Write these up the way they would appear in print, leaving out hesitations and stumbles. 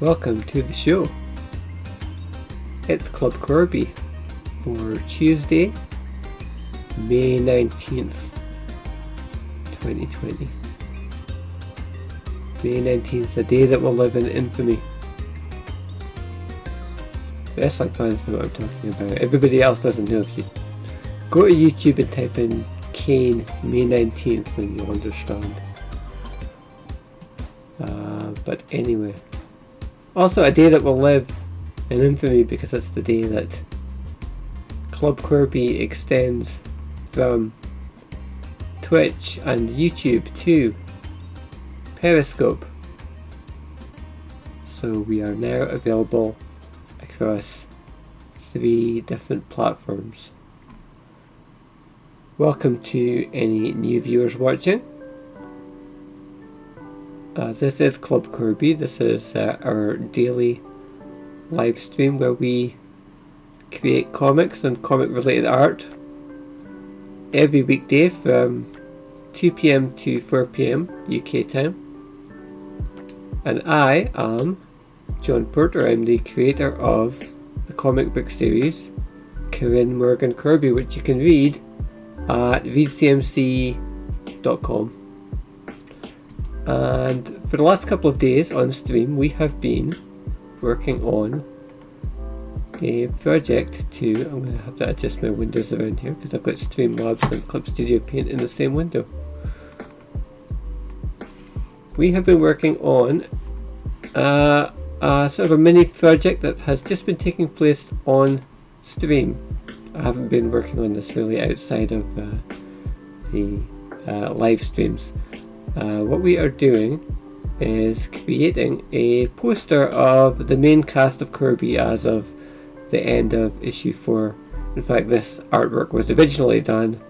Welcome to the show. It's Club Corbie for Tuesday, May 19th, 2020. May 19th, the day that will live in infamy. Wrestling fans know what I'm talking about. Everybody else doesn't know. If you go to YouTube and type in Kane May 19th, then you'll understand. But anyway. Also a day that will live in infamy because it's the day that Club Corbie extends from Twitch and YouTube to Periscope. So we are now available across 3 different platforms. Welcome to any new viewers watching. This is Club Corbie. This is our daily live stream where we create comics and comic related art every weekday from 2 PM to 4 PM UK time. And I am John Porter. I'm the creator of the comic book series Corinne Morgan Corbie, which you can read at readcmc.com. And for the last couple of days on stream we have been working on a project to, I'm going to have to adjust my windows around here because I've got Streamlabs and Clip Studio Paint in the same window. We have been working on sort of a mini project that has just been taking place on stream. I haven't been working on this really outside of the live streams. What we are doing is creating a poster of the main cast of Corbie as of the end of issue 4. In fact, this artwork was originally done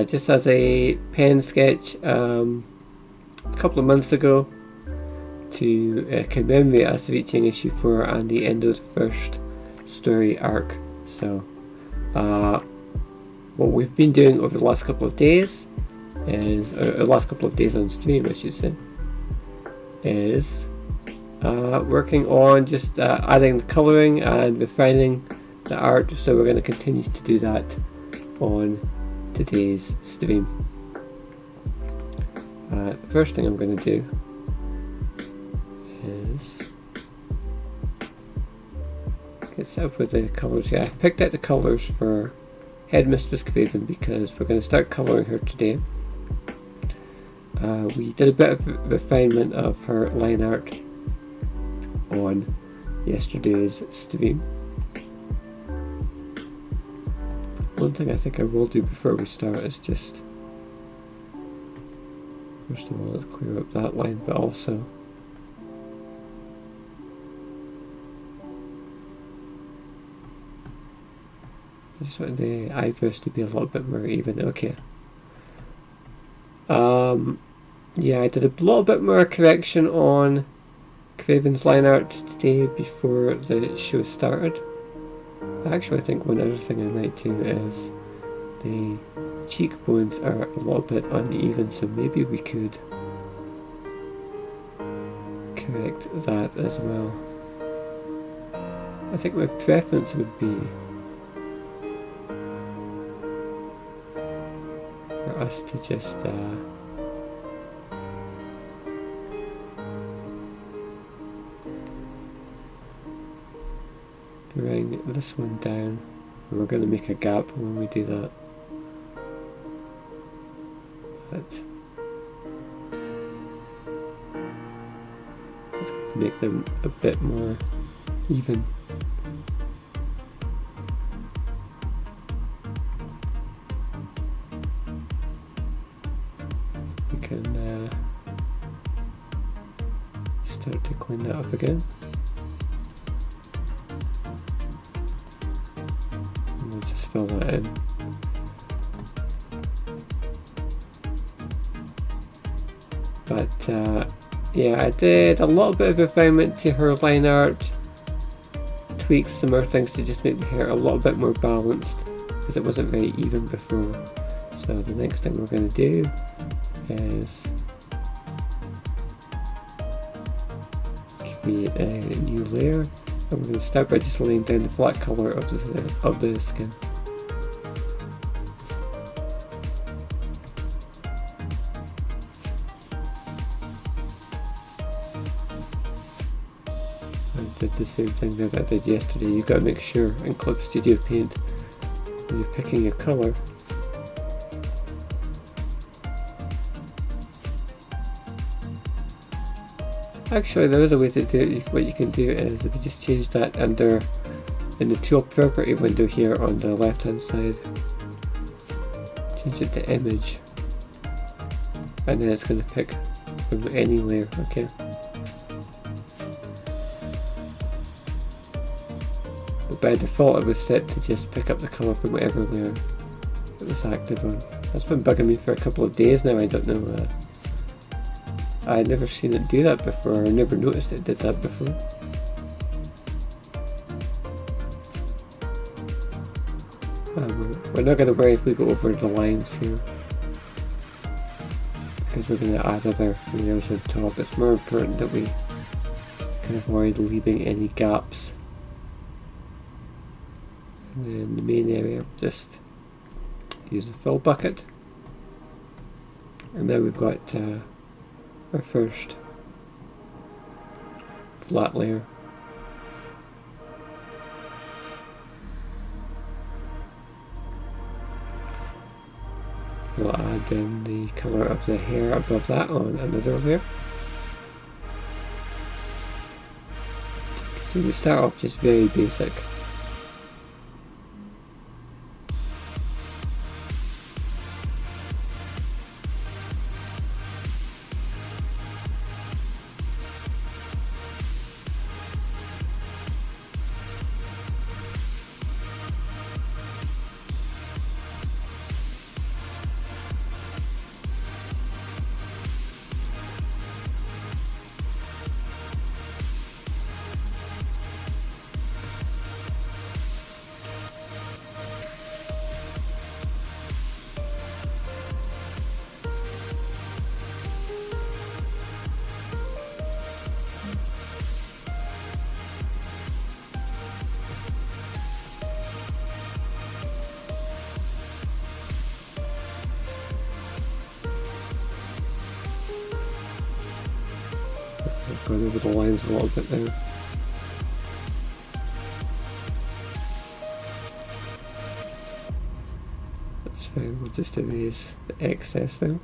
just as a pen sketch a couple of months ago to commemorate us reaching issue 4 and the end of the first story arc. So what we've been doing over the last couple of days is, the last couple of days on stream I should say, is working on just adding the colouring and refining the art, so we're going to continue to do that on today's stream. The first thing I'm going to do is get set up with the colours here. I've picked out the colours for Headmistress Craven because we're going to start colouring her today. We did a bit of refinement of her line art on yesterday's stream. One thing I think I will do before we start is just, first of all, let's clear up that line, but also I just want the eyebrows to be a little bit more even. Okay. Yeah, I did a little bit more correction on Craven's line art today before the show started. Actually, I think one other thing I might do is the cheekbones are a little bit uneven, so maybe we could correct that as well. I think my preference would be for us to just bring this one down. We're going to make a gap when we do that, but let's make them a bit more even. We can start to clean that up again. Fill that in. But yeah, I did a little bit of refinement to her line art, tweaked some more things to just make the hair a little bit more balanced because it wasn't very even before. So the next thing we're going to do is be a new layer, and we're going to start by just laying down the flat colour of the skin. I did the same thing that I did yesterday. You've got to make sure in Clip Studio Paint, when you're picking a colour, actually there is a way to do it. What you can do is if you just change that under in the tool property window here on the left hand side, change it to image, and then it's going to pick from any layer. Okay. But by default it was set to just pick up the colour from whatever layer it was active on. That's been bugging me for a couple of days now. I don't know. I had never seen it do that before, or never noticed it did that before. We're not going to worry if we go over the lines here, because we're going to add other layers on top. It's more important that we can avoid leaving any gaps. And then the main area, just use the fill bucket. And now we've got our first flat layer. We'll add in the colour of the hair above that on another layer. So we start off just very basic. Going over the lines a little bit there. That's fine, we'll just erase the excess now.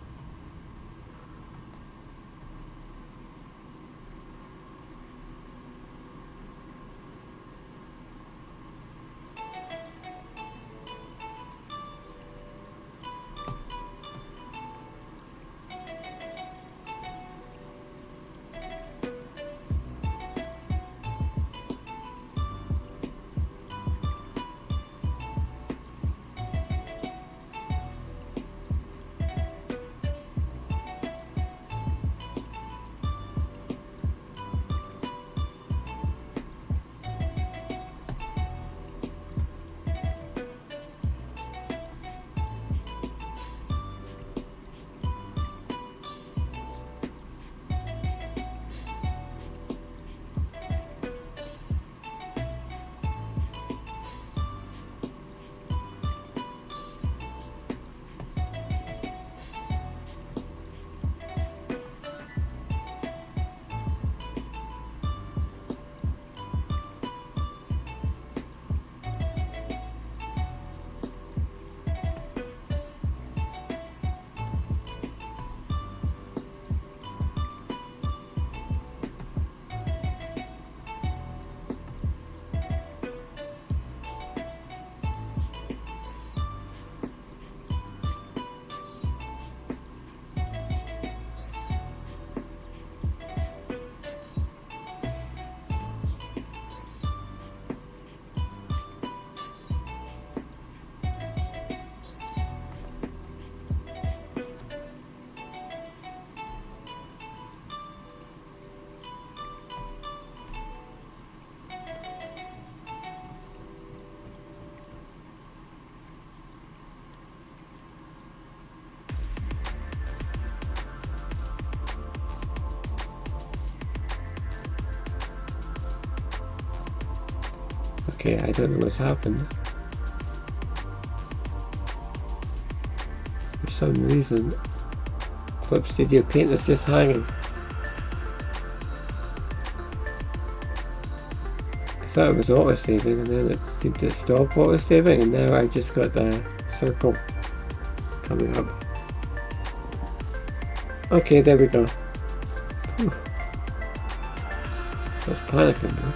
Okay, I don't know what's happened. For some reason, Clip Studio Paint is just hanging. I thought it was auto-saving and then it seemed to stop auto-saving, and now I've just got the circle coming up. Okay, there we go. Whew. I was panicking though.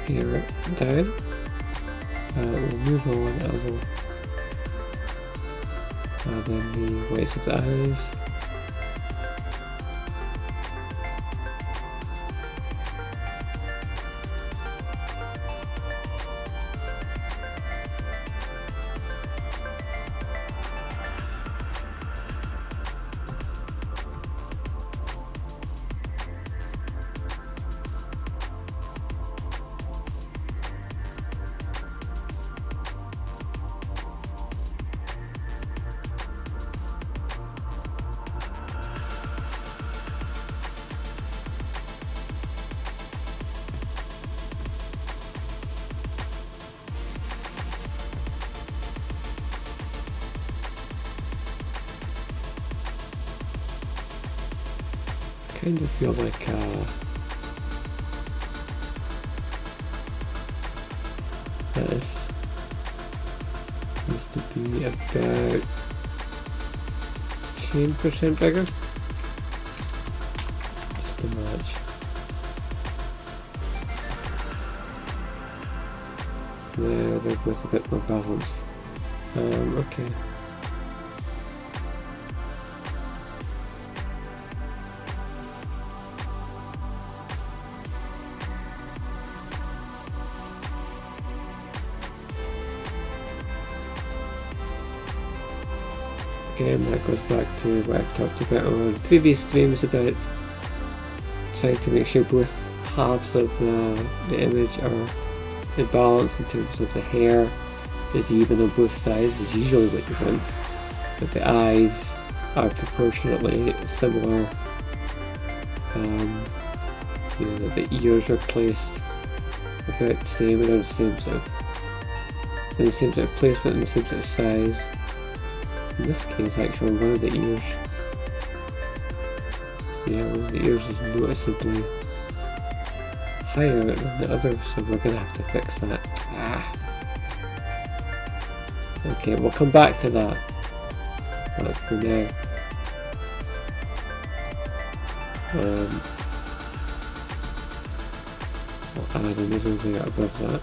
Okay, we have the hair down. We'll move on a little. Then the whites of the eyes. Kind of feel like this needs to be about 10% bigger, just to match. There, they're both a bit more balanced. Okay. Again, that goes back to what I've talked about on previous streams about trying to make sure both halves of the image are in balance in terms of the hair is even on both sides, is usually what you want, but the eyes are proportionately similar. You know, that the ears are placed about the same, around the same sort of, in the same sort of placement and the same sort of size. In this case, actually, one of the ears, yeah, one of the ears is noticeably higher than the other, so we're going to have to fix that. Okay, we'll come back to that, but for now, I'll add another layer above that.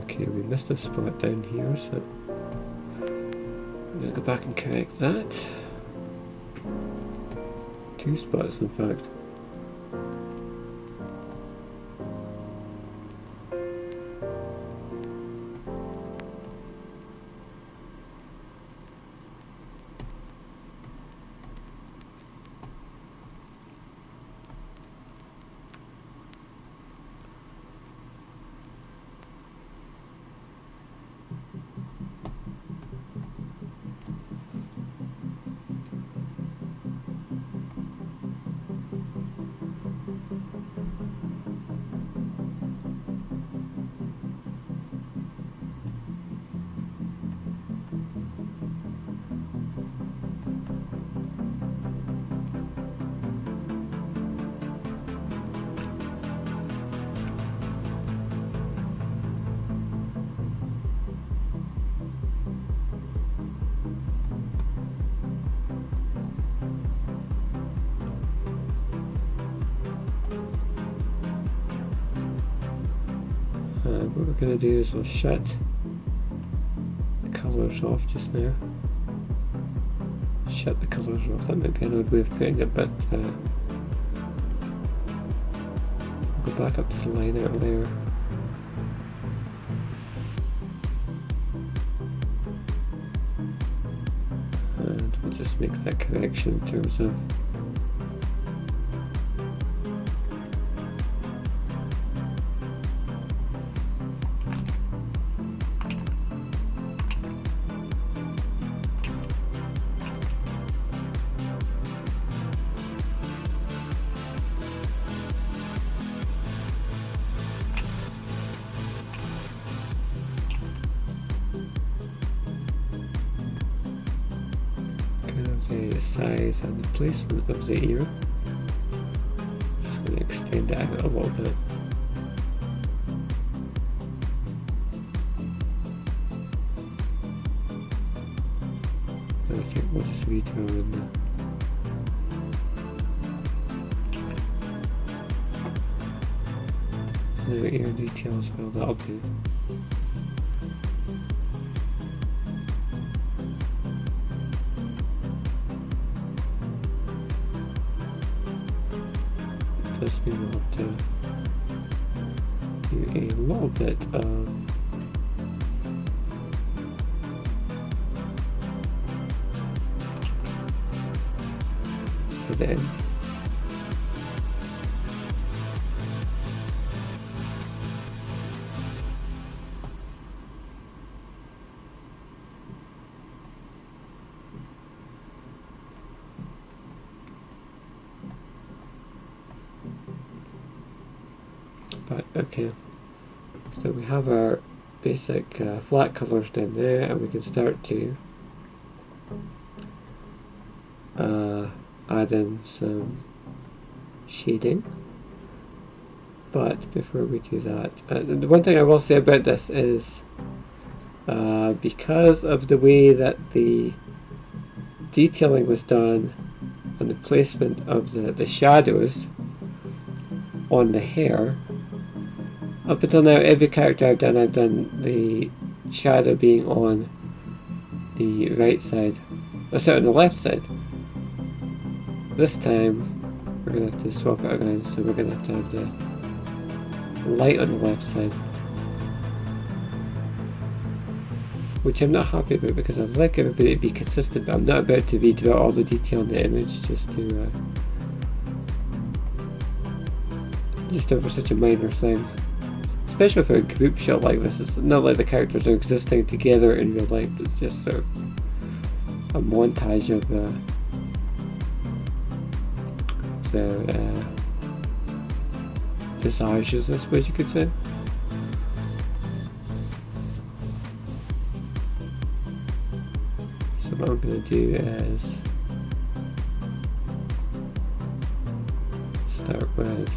Okay, we missed a spot down here, so I'm going to go back and correct that. 2 spots, in fact. What we're going to do is we'll shut the colours off just now. Shut the colours off, that might be an odd way of putting it, but we'll go back up to the line out layer. And we'll just make that correction in terms of the size and the placement of the ear. Just going to extend it out a little bit. I think we'll just redraw in the ear details. Well, that'll do. This we will have to do a little bit of for the end. But okay, so we have our basic flat colours down there, and we can start to add in some shading. But before we do that, the one thing I will say about this is because of the way that the detailing was done and the placement of the shadows on the hair, up until now, every character I've done the shadow being on the right side, sorry, on the left side. This time, we're going to have to swap it around, so we're going to have the light on the left side. Which I'm not happy about, because I'd like everybody to be consistent, but I'm not about to redraw all the detail in the image just over such a minor thing. Especially for a group shot like this, it's not like the characters are existing together in real life, it's just sort of a montage of visages, I suppose you could say. So what I'm going to do is start with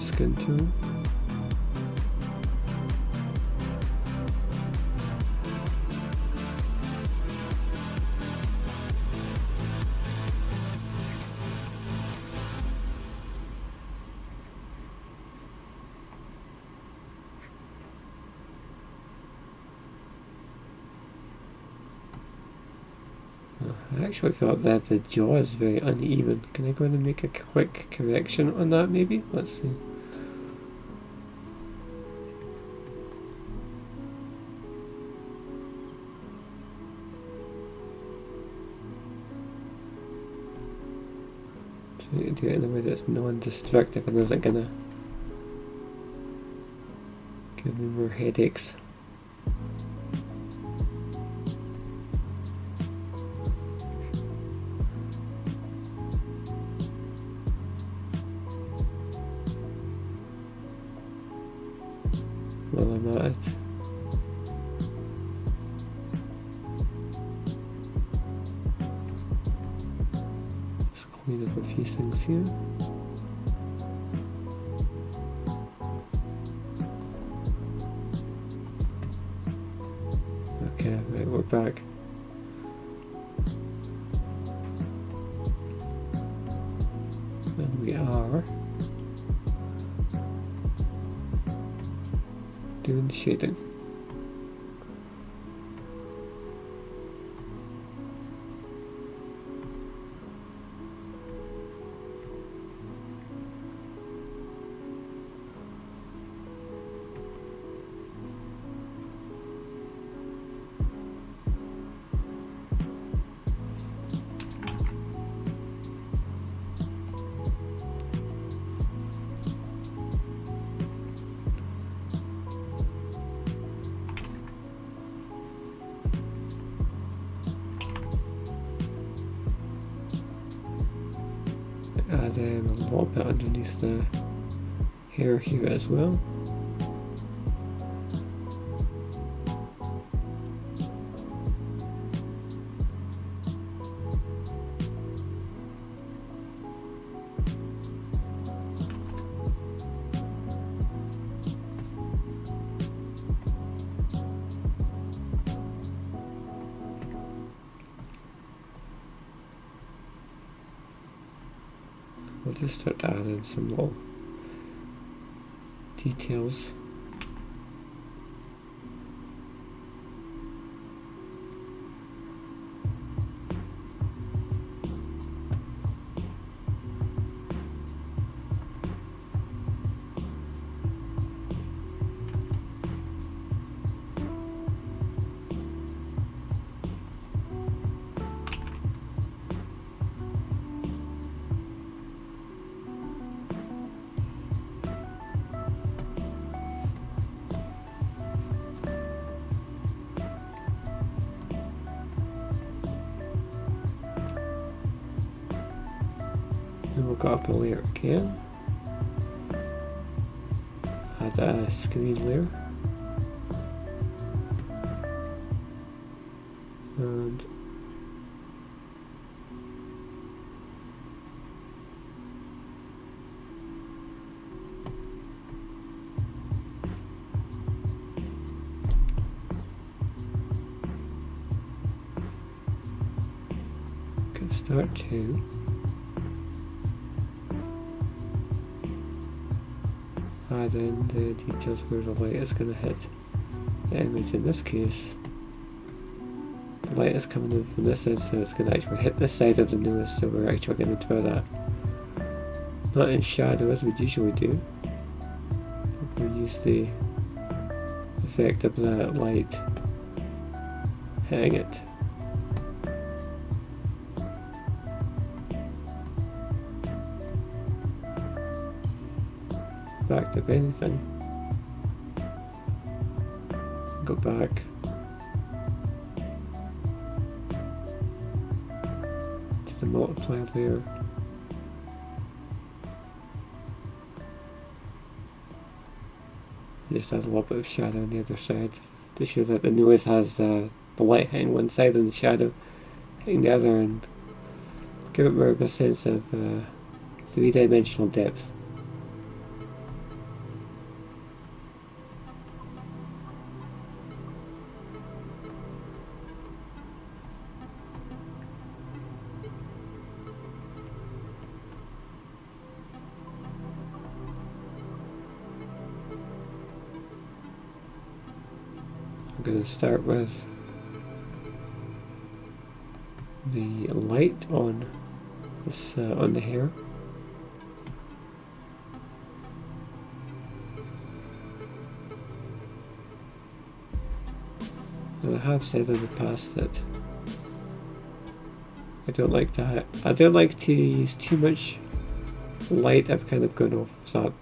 skin tone. I actually felt that the jaw is very uneven. Can I go in and make a quick correction on that maybe? Let's see. Try to do it in a way that's non-destructive and isn't gonna give me more headaches. Well, I'm at it. Just clean up a few things here. Okay, right, we're back. And we are doing the shading. Add in a little bit underneath the hair here as well. We'll just start to add in some little details. And we'll go up a layer again. Add a screen layer. And can start to add in the details where the light is going to hit the image. In this case, the light is coming in from this side, so it's going to actually hit this side of the nose, so we're actually going to draw that not in shadow as we usually do. We'll use the effect of that light hitting it. Back to anything. Go back. To the multiply layer. Just add a little bit of shadow on the other side to show that the nose has the light hitting one side and the shadow hitting the other, and give it more of a sense of three-dimensional depth. I'm going to start with the light on this on the hair. And I have said in the past that I don't like to use too much light. I've kind of gone off of that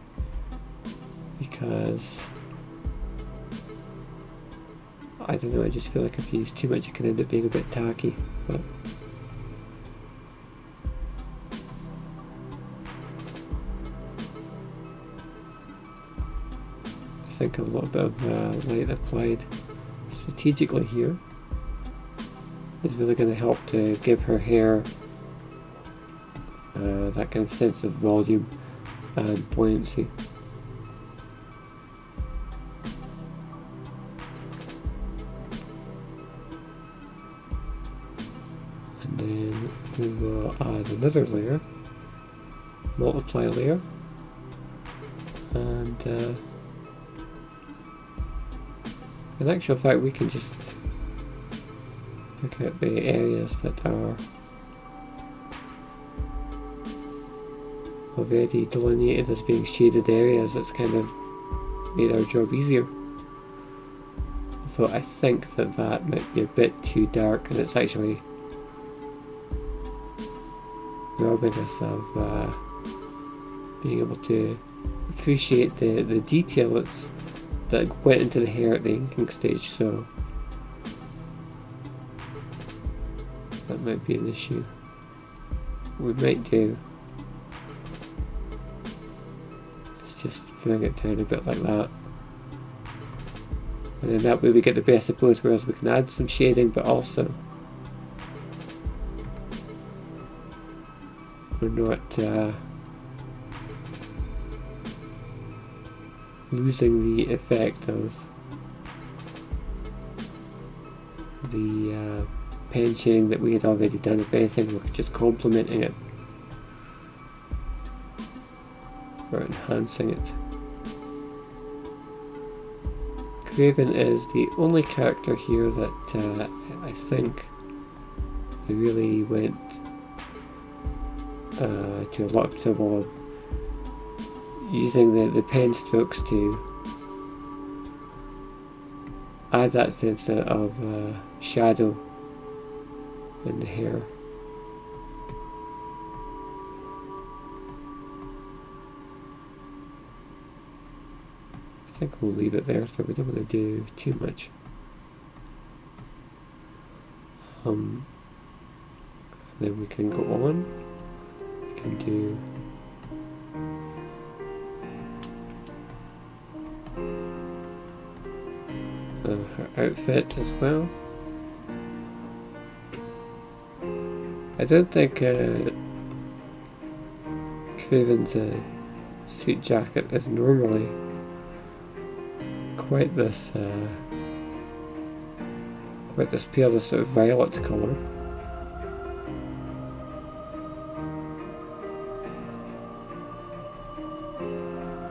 because I don't know, I just feel like if you use too much it can end up being a bit tacky. But I think a little bit of light applied strategically here is really going to help to give her hair that kind of sense of volume and buoyancy. And then we will add another layer, multiply layer, and in actual fact we can just pick out the areas that are already delineated as being shaded areas. That's kind of made our job easier. So I think that might be a bit too dark, and it's actually robbing us of being able to appreciate the detail that went into the hair at the inking stage, so that might be an issue. We might do is just bring it down a bit like that, and then that way we get the best of both worlds. We can add some shading, but also we're not losing the effect of the pen shading that we had already done. If anything, we're just complementing it or enhancing it. Craven is the only character here that I think they really went to a lot of trouble of using the pen strokes to add that sense of shadow in the hair. I think we'll leave it there, so we don't want to do too much. Then we can go on. We can do her outfit as well. I don't think Craven's suit jacket is normally quite this pale, this sort of violet colour.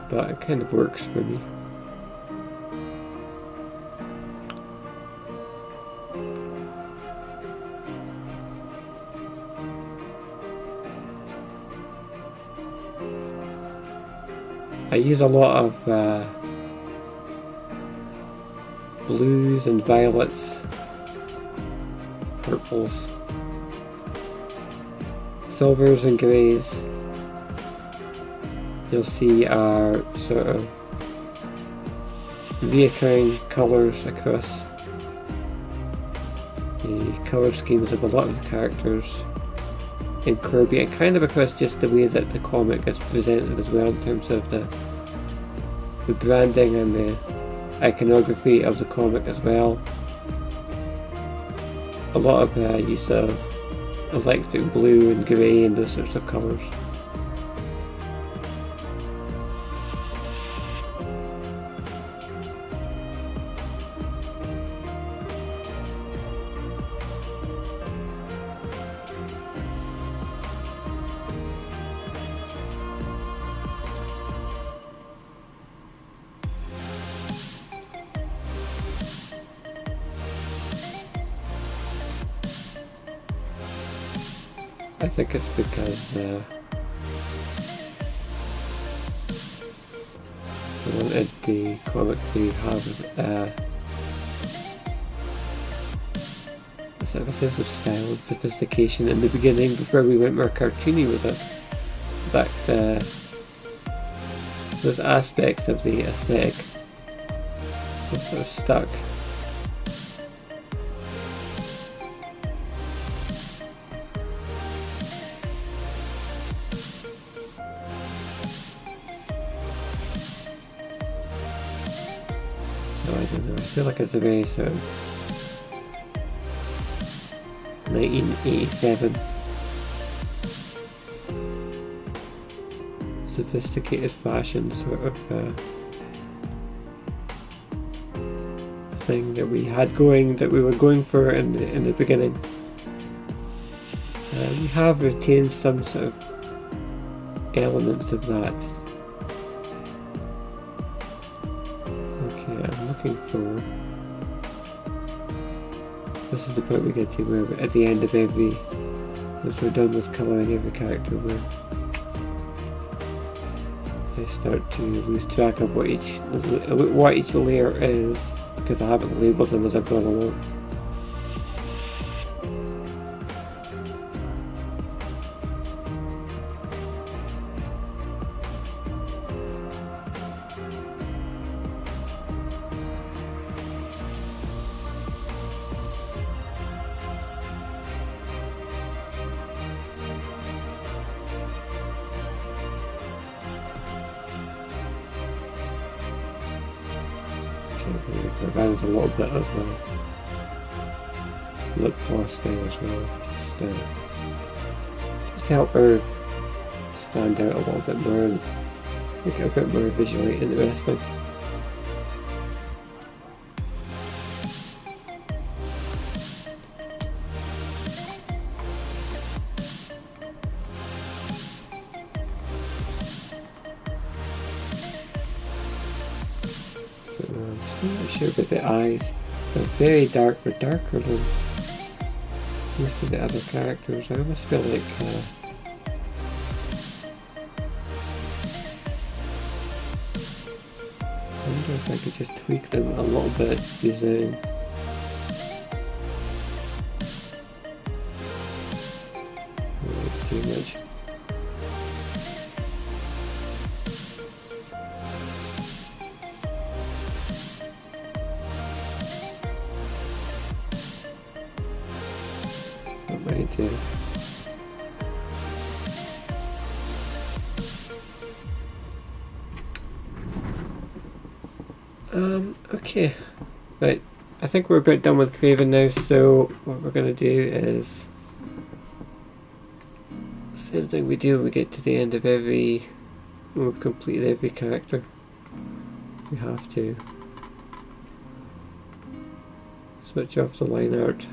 But it kind of works for me. I use a lot of blues and violets, purples, silvers and greys. You'll see are sort of reoccurring colours across the colour schemes of a lot of the characters in Corbie, and kind of across just the way that the comic is presented as well, in terms of the branding and the iconography of the comic as well. A lot of use of electric blue and grey and those sorts of colours. I think it's because I wanted the comic to have a sort of a sense of style and sophistication in the beginning before we went more cartoony with it. But those aspects of the aesthetic are sort of stuck. So I don't know, I feel like it's a very sort of 1987 sophisticated fashion sort of thing that we had going, that we were going for in the beginning. We have retained some sort of elements of that. Okay, I'm looking for... This is the point we get to where at the end of every... once we're done with colouring every character, where I start to lose track of what each layer is, because I haven't labelled them as I've gone along. I've added a little bit of lip gloss there as well, just to help her stand out a little bit more and make it a bit more visually interesting. I'm not sure about the eyes. They're very dark, but darker than most of the other characters. I almost feel like I wonder if I could just tweak them a little bit using it's too much. Yeah. Okay, right, I think we're about done with Craven now, so what we're going to do is the same thing we do when we get to the end of when we've completed every character. We have to switch off the line art,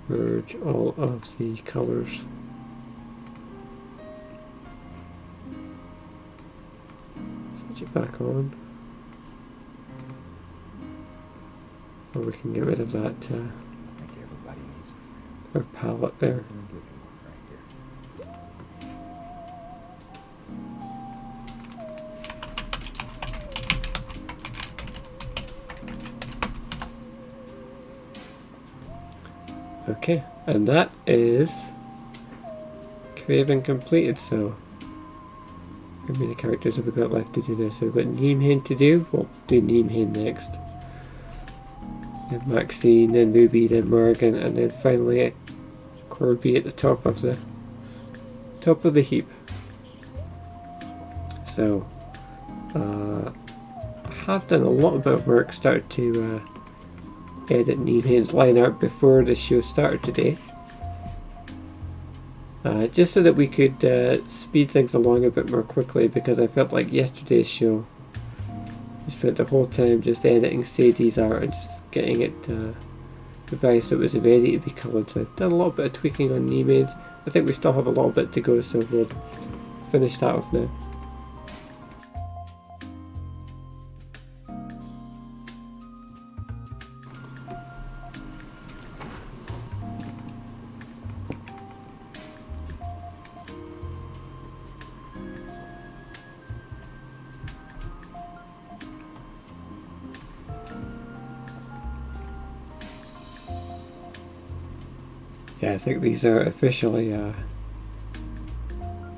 merge all of the colours, switch it back on, or we can get rid of that our palette there. Okay, and that is Craven completed. So how many characters have we got left to do now? So we've got Neemhen to do. We'll do Neemhen next. Then Maxine, then Ruby, then Morgan, and then finally Corbie at the top of the heap. So I have done a little bit of work, started to edit Neemhen's line art before the show started today, just so that we could speed things along a bit more quickly, because I felt like yesterday's show we spent the whole time just editing Sadie's art and just getting it revised so it was ready to be coloured. So I've done a little bit of tweaking on Neemhen's. I think we still have a little bit to go, so we'll finish that off now. Yeah, I think these are officially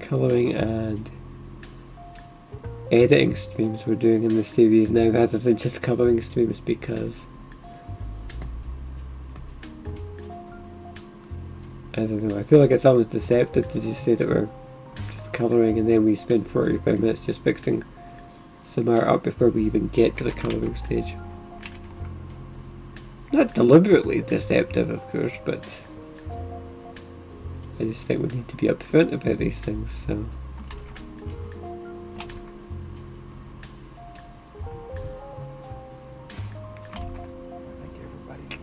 colouring and editing streams we're doing in the series now rather than just colouring streams, because I don't know, I feel like it's almost deceptive to just say that we're just colouring and then we spend 45 minutes just fixing some art up before we even get to the colouring stage. Not deliberately deceptive, of course, but I just think we need to be upfront about these things, so.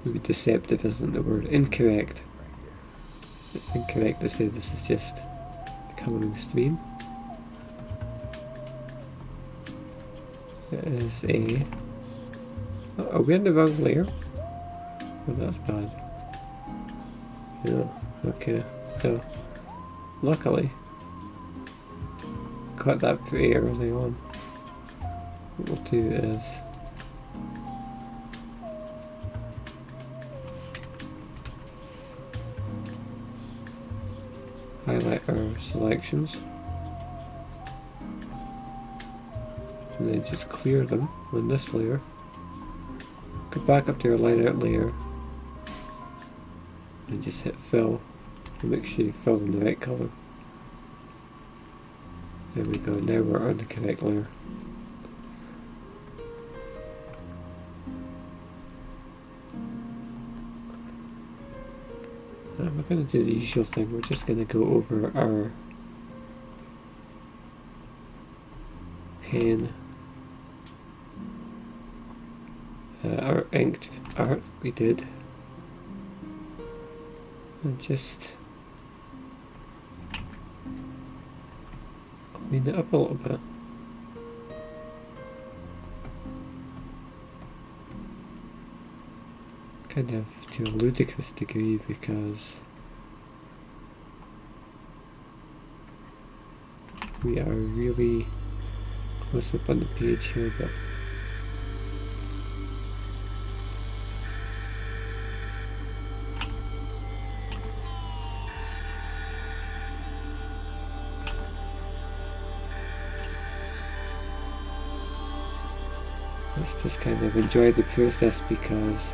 Maybe deceptive isn't the word. Incorrect. It's incorrect to say this is just a colouring stream. It is a... Oh, are we in the wrong layer? Oh, that's bad. Yeah, okay. So, luckily, caught that pretty early on. What we'll do is highlight our selections and then just clear them on this layer. Go back up to your line out layer and just hit fill and make sure you fill in the right colour. There we go, now we're on the correct layer. We're going to do the usual thing, we're just going to go over our pen, our inked art we did, and just clean it up a little bit. Kind of to a ludicrous degree, because we are really close up on the page here, but let's just kind of enjoy the process, because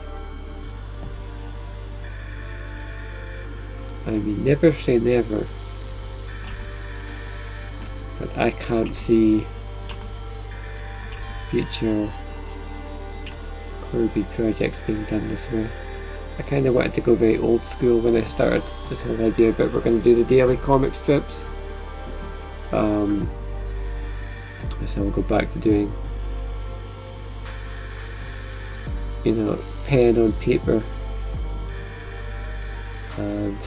I mean, never say never, but I can't see future Corbie projects being done this way. I kind of wanted to go very old school when I started this whole idea, but we're going to do the daily comic strips. So we'll go back to doing, you know, pen on paper, and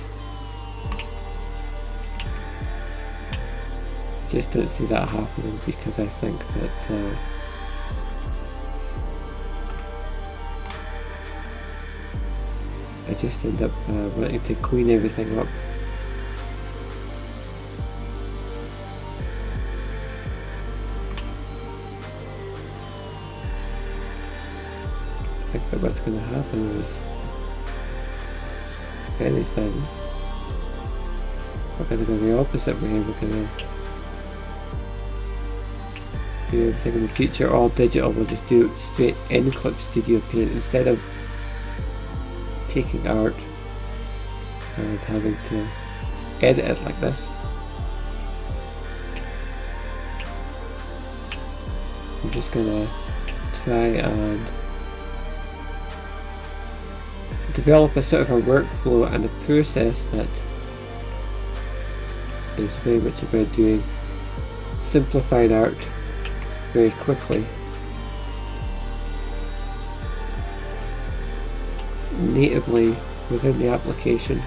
just don't see that happening, because I think that I just end up wanting to clean everything up. I think that what's going to happen is, if anything, we're going to go the opposite way. We're going to do everything in the future all digital. We'll just do it straight in Clip Studio Paint instead of taking art and having to edit it like this. I'm just gonna try and develop a sort of a workflow and a process that is very much about doing simplified art very quickly, natively within the application.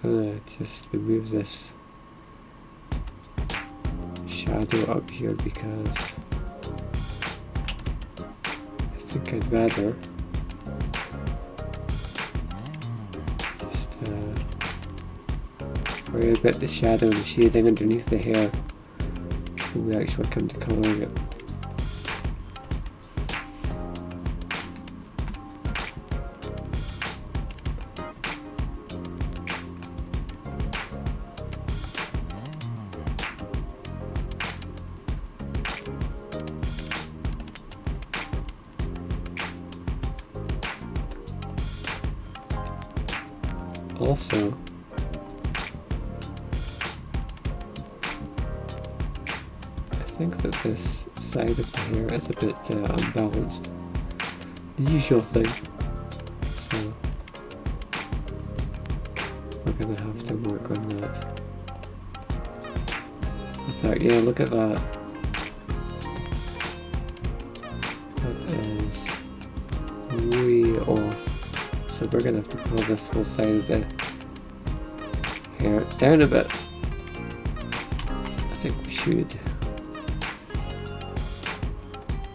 gonna just remove this shadow up here because I think I'd rather just worry about the shadow and shading underneath the hair when we actually come to colouring it. Also, I think that this side of the hair is a bit unbalanced. The usual thing. So we're going to have to work on that. In fact, yeah, look at that. That is way off. So we're going to have to pull this whole side of the hair down a bit. I think we should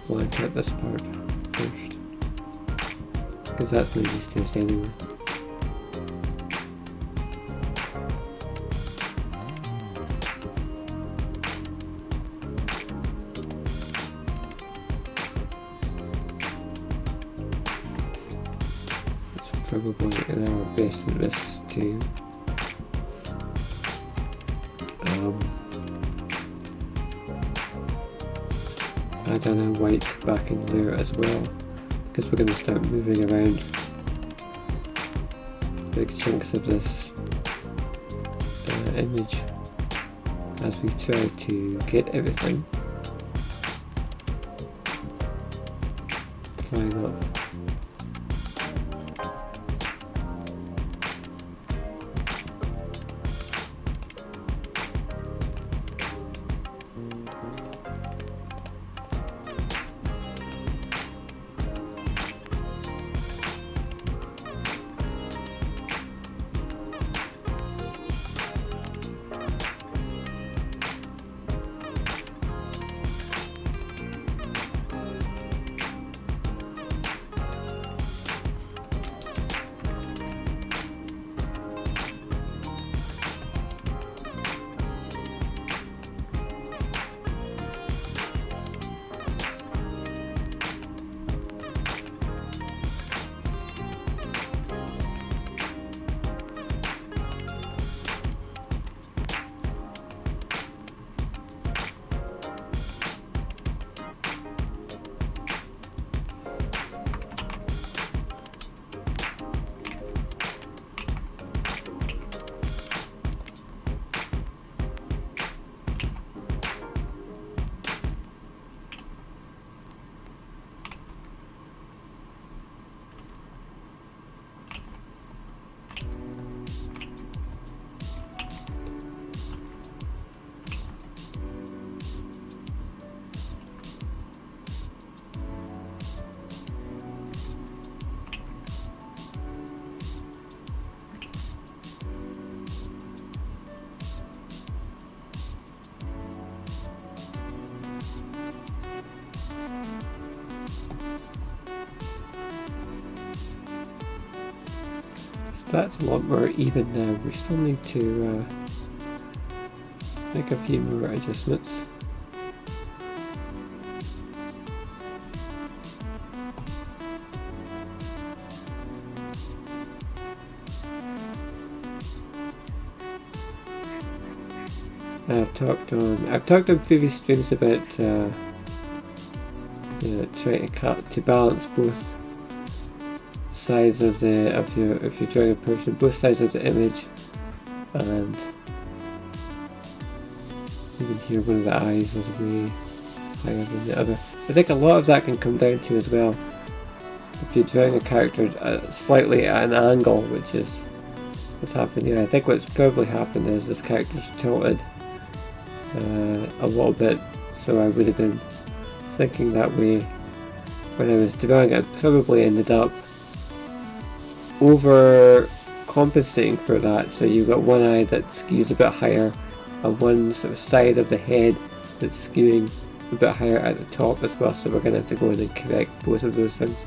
blank out this part first, because that's no use to us anyway. Probably in our basement this too. Add in a white backing layer as well, because we're going to start moving around big chunks of this image as we try to get everything to line up. That's a lot more even now. We still need to make a few more adjustments. I've talked on previous streams about trying to balance both sides of if you're drawing a person, both sides of the image, and you can hear one of the eyes is way higher than the other. I think a lot of that can come down to as well if you're drawing a character slightly at an angle, which is what's happened here. I think what's probably happened is this character's tilted a little bit, so I would have been thinking that way when I was drawing it. I probably ended up over compensating for that. So you've got one eye that skews a bit higher and one sort of side of the head that's skewing a bit higher at the top as well. So we're going to have to go in and correct both of those things.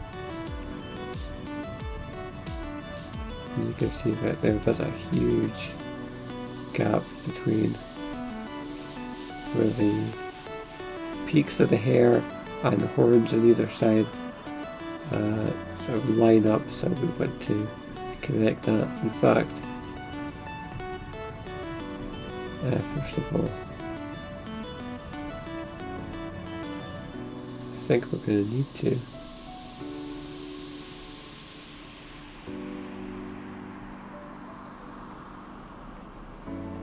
And you can see right there's a huge gap between where the peaks of the hair and the horns on either side sort of line up, so we want to correct that. In fact, first of all, I think we're going to need to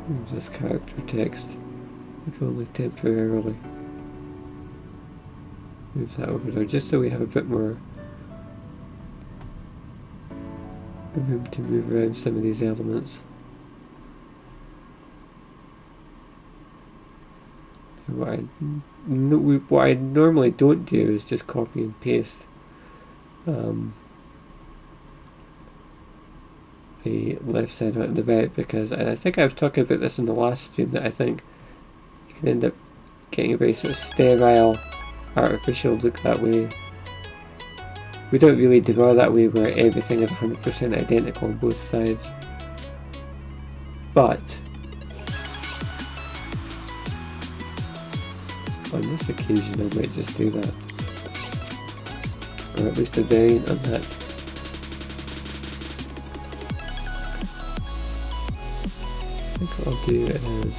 move this character text, if only temporarily. Move that over there, just so we have a bit more room to move around some of these elements. What I normally don't do is just copy and paste the left side out and the right, because I think I was talking about this in the last stream, that I think you can end up getting a very sort of sterile, artificial look that way. We don't really draw that way where everything is 100% identical on both sides, but on this occasion I might just do that, or at least a variant of that. I think what I'll do is,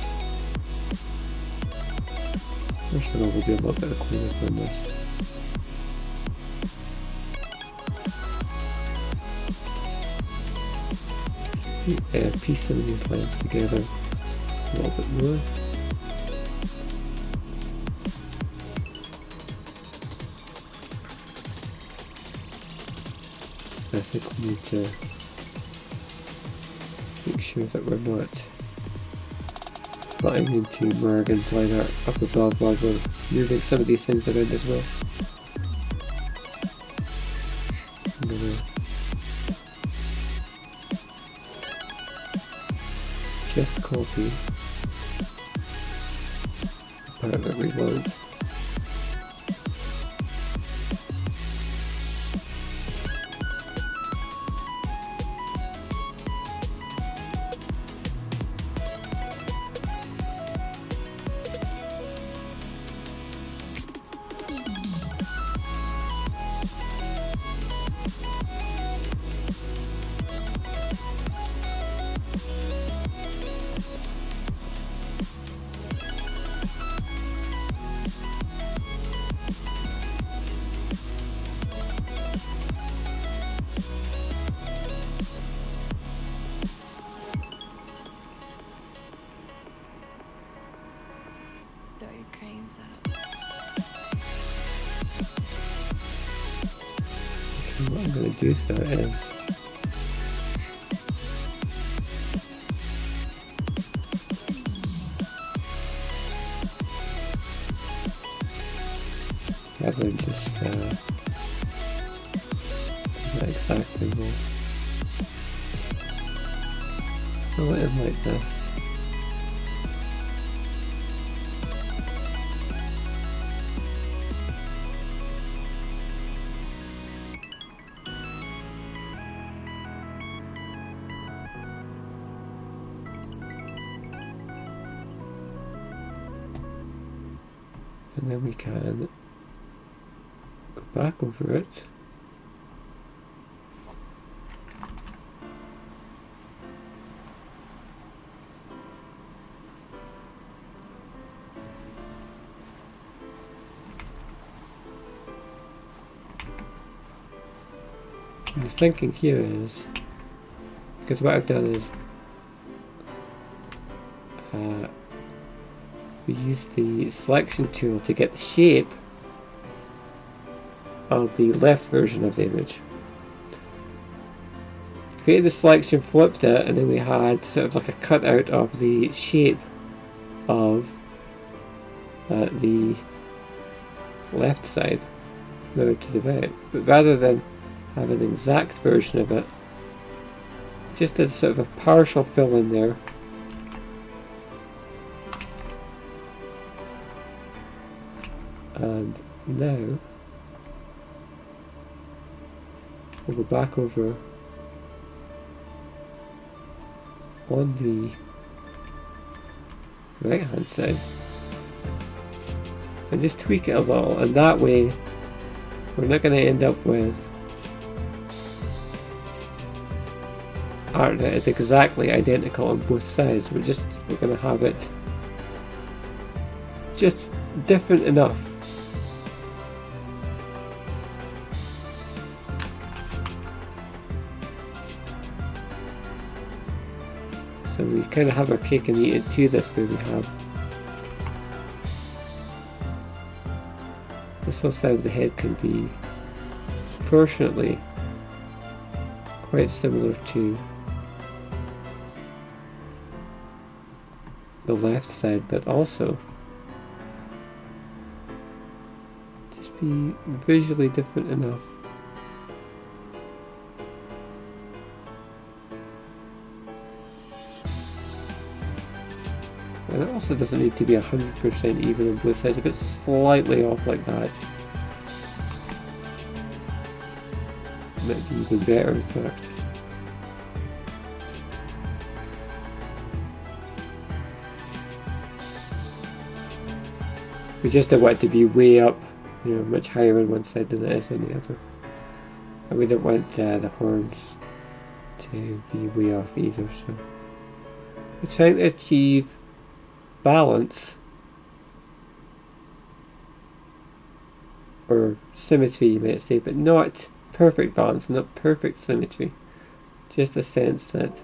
first of all we'll do a little bit of cleanup on this. Piece some of these lines together a little bit more. I think we need to make sure that we're not butting into Morgan's line art up above while we're moving some of these things around as well. I'm gonna just copy the part that we want. What I'm going to do so is rather than just not exactly roll. Roll it in like this. And then we can go back over it. And the thinking here is, because what I've done is we use the selection tool to get the shape of the left version of the image. Created the selection, flipped it, and then we had sort of like a cutout of the shape of the left side mirrored to the right. But rather than have an exact version of it, just did sort of a partial fill in there. And now we'll go back over on the right hand side and just tweak it a little, and that way we're not going to end up with art that is exactly identical on both sides. We're going to have it just different enough. So we kind of have our cake and eat it too. This way we have this whole side of the head can be proportionately quite similar to the left side, but also just be visually different enough. And it also doesn't need to be 100% even on both sides. If it's slightly off like that, might be even better in fact. We just don't want it to be way up, you know, much higher on one side than it is on the other. And we don't want the horns to be way off either, so we're trying to achieve balance or symmetry, you might say, but not perfect balance, not perfect symmetry, just a sense that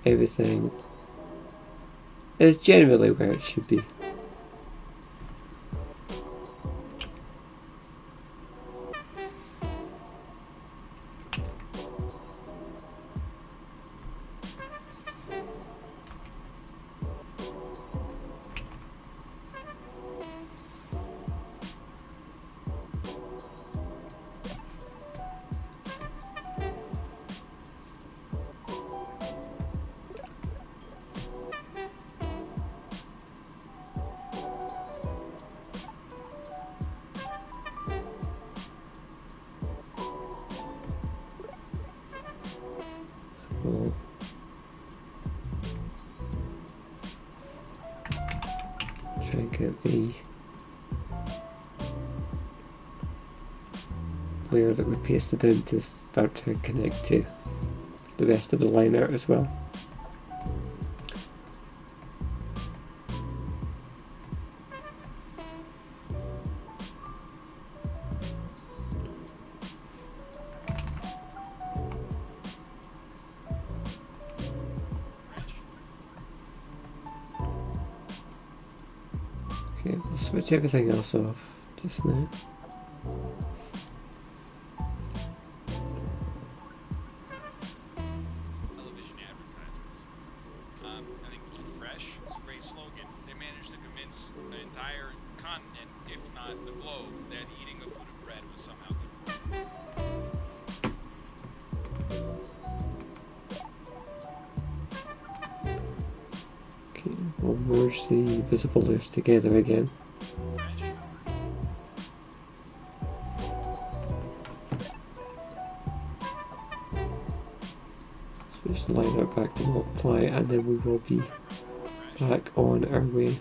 everything is generally where it should be. We'll try and get the layer that we pasted in to start to connect to the rest of the line art as well. Okay, we'll switch everything else off just now. Television advertisements. I think Eat Fresh is a great slogan. They managed to convince the entire continent, if not the globe, that eating a foot of bread was somehow good for you. Okay, we'll merge the visible layers together again. Switch the line art back to multiply, and then we will be back on our way.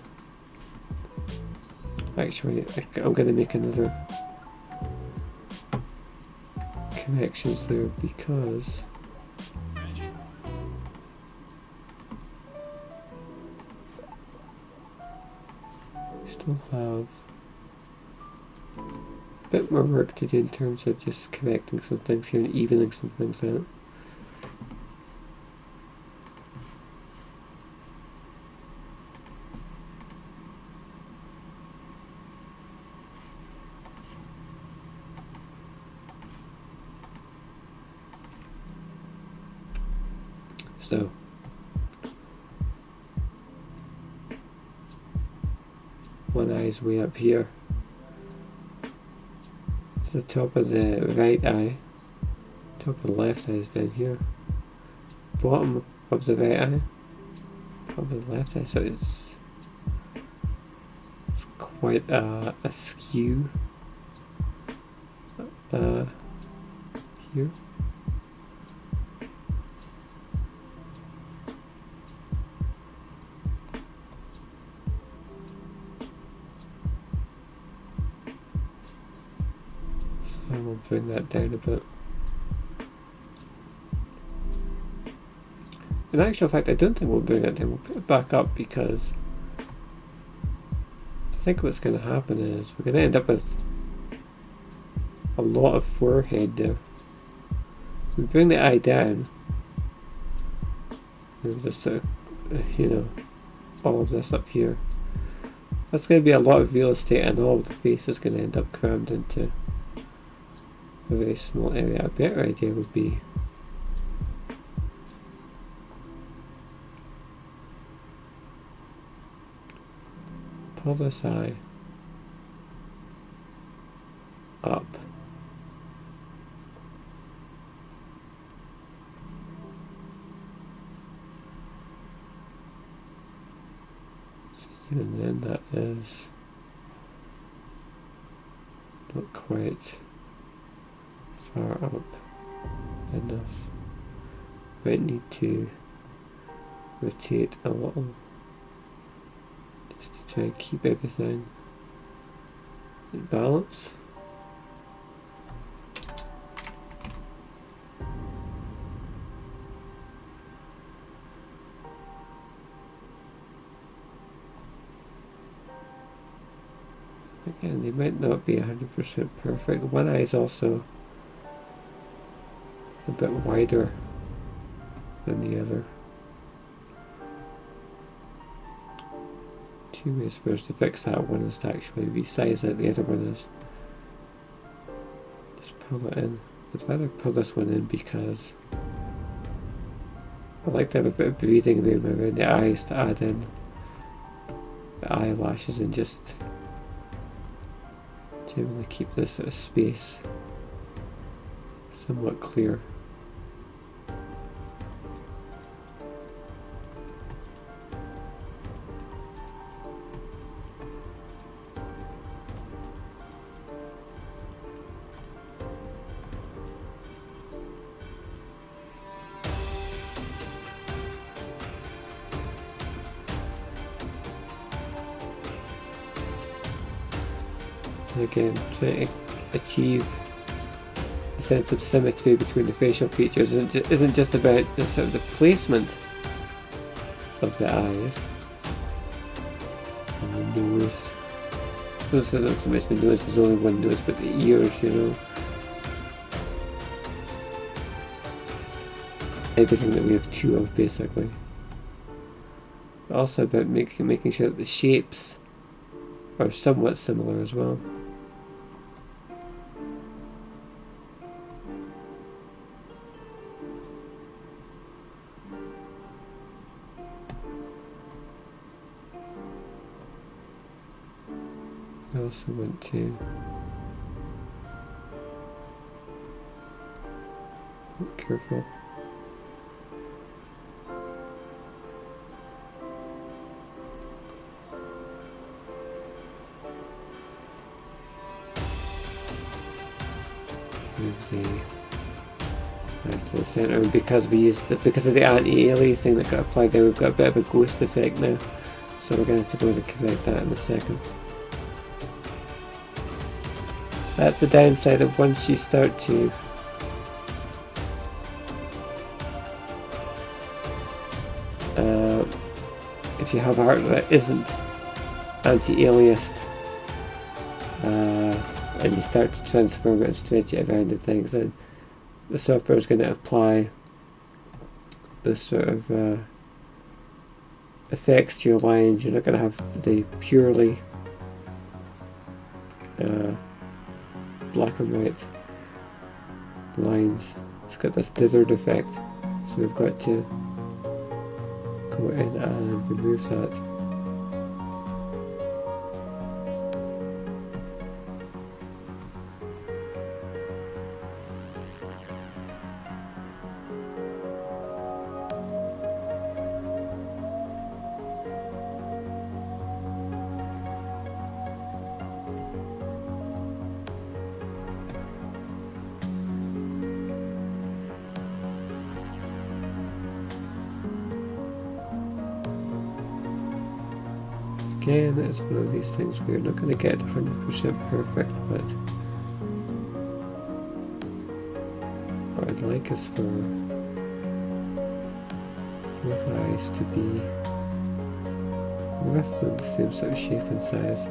Actually, I'm going to make another connections there because we still have a bit more work to do in terms of just connecting some things here and evening some things out. So one eye is way up here. It's the top of the right eye. Top of the left eye is down here. bottom of the right eye, bottom of the left eye, so it's quite a skew here. So we'll bring that down a bit. In actual fact, I don't think we'll bring it down. We'll put it back up because I think what's going to happen is we're going to end up with a lot of forehead there. We bring the eye down. Just sort of, all of this up here. That's going to be a lot of real estate, and all of the face is going to end up crammed into a very small area. A better idea would be pull this eye up. And then that is not quite far up enough. Might need to rotate a little just to try and keep everything in balance. Again, they might not be 100% perfect. One eye is also a bit wider than the other. Two ways for us to fix that. One is to actually resize it, the other one is just pull it in. I'd rather pull this one in because I like to have a bit of breathing room around the eyes to add in the eyelashes and just generally keep this sort of space somewhat clear. Again, trying to achieve a sense of symmetry between the facial features isn't just about the sort of the placement of the eyes and the nose. Not so much the nose, there's only one nose, but the ears, everything that we have two of basically. But also about making sure that the shapes are somewhat similar as well. I also want to be careful. Move the back to the center, and because of the anti-aliasing that got applied there, we've got a bit of a ghost effect now. So we're going to have to go and correct that in a second. That's the downside of once you start to if you have art that isn't anti-aliased and you start to transform it and stretch it around and things, then the software is going to apply this sort of effects to your lines. You're not going to have the purely black and white lines. It's got this dithered effect, so we've got to go in and remove that. again, it's one of these things where you're not going to get 100% perfect, but what I'd like is for both eyes to be roughly the same sort of shape and size.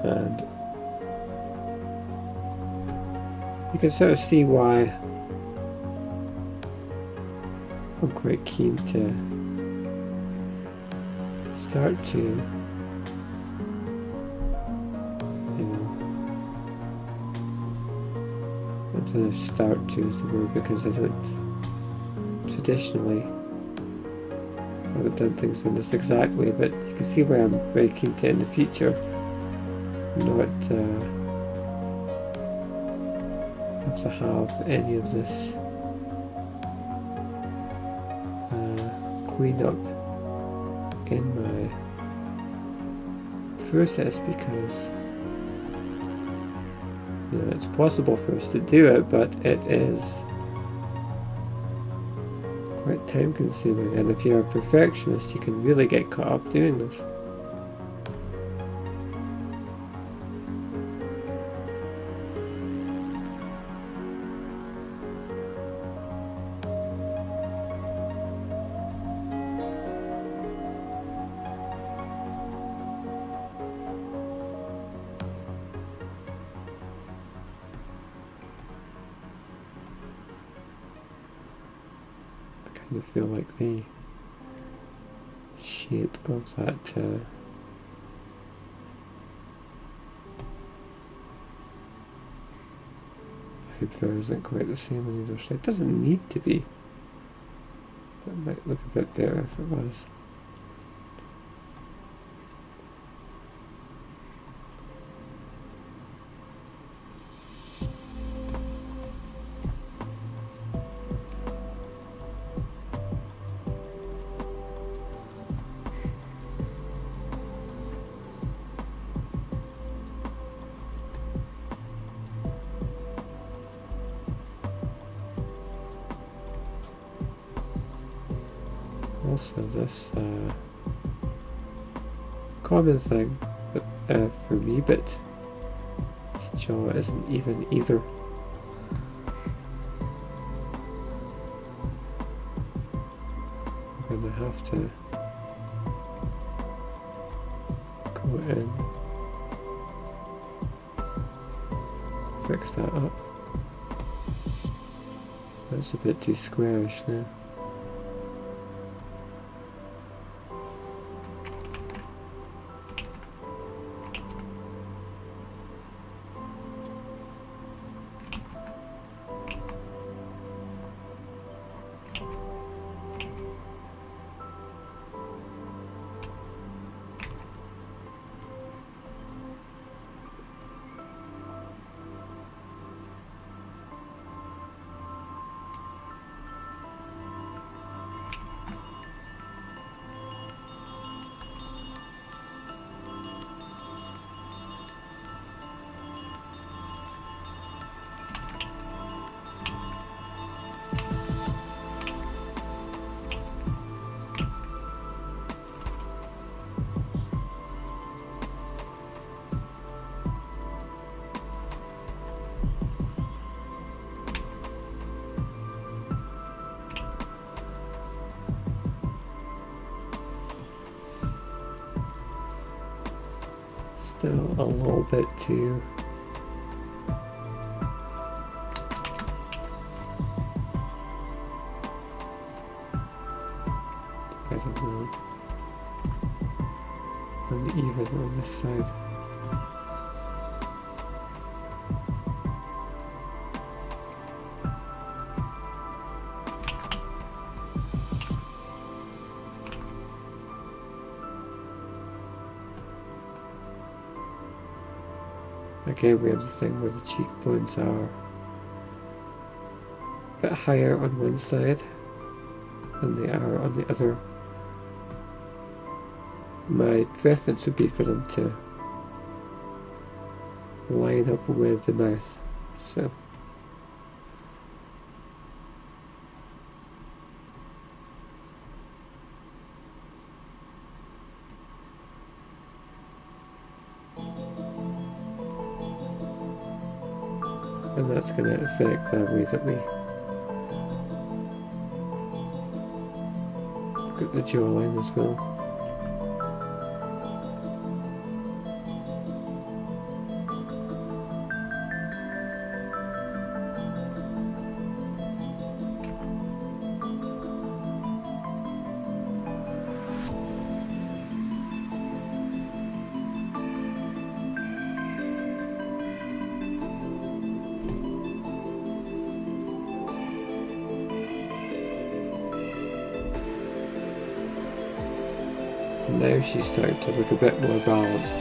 And you can sort of see why I'm quite keen to start to, I don't know if start to is the word, because I don't traditionally haven't done things in this exact way, but you can see where I'm very keen to in the future not have to have any of this clean up in my process, because it's possible for us to do it, but it is quite time consuming, and if you're a perfectionist you can really get caught up doing this. I feel like the shape of that hoop there isn't quite the same on either side. It doesn't need to be, but it might look a bit better if it was. Also, this common thing for me, but this jaw isn't even either. I'm gonna have to go in, fix that up. That's a bit too squarish now. Still a little bit too I don't know, uneven on this side. Again, we have the thing where the cheekbones are a bit higher on one side than they are on the other. My preference would be for them to line up with the mouth. So and that's going to affect the way that we look at the jawline as well. Now she's starting to look a bit more balanced.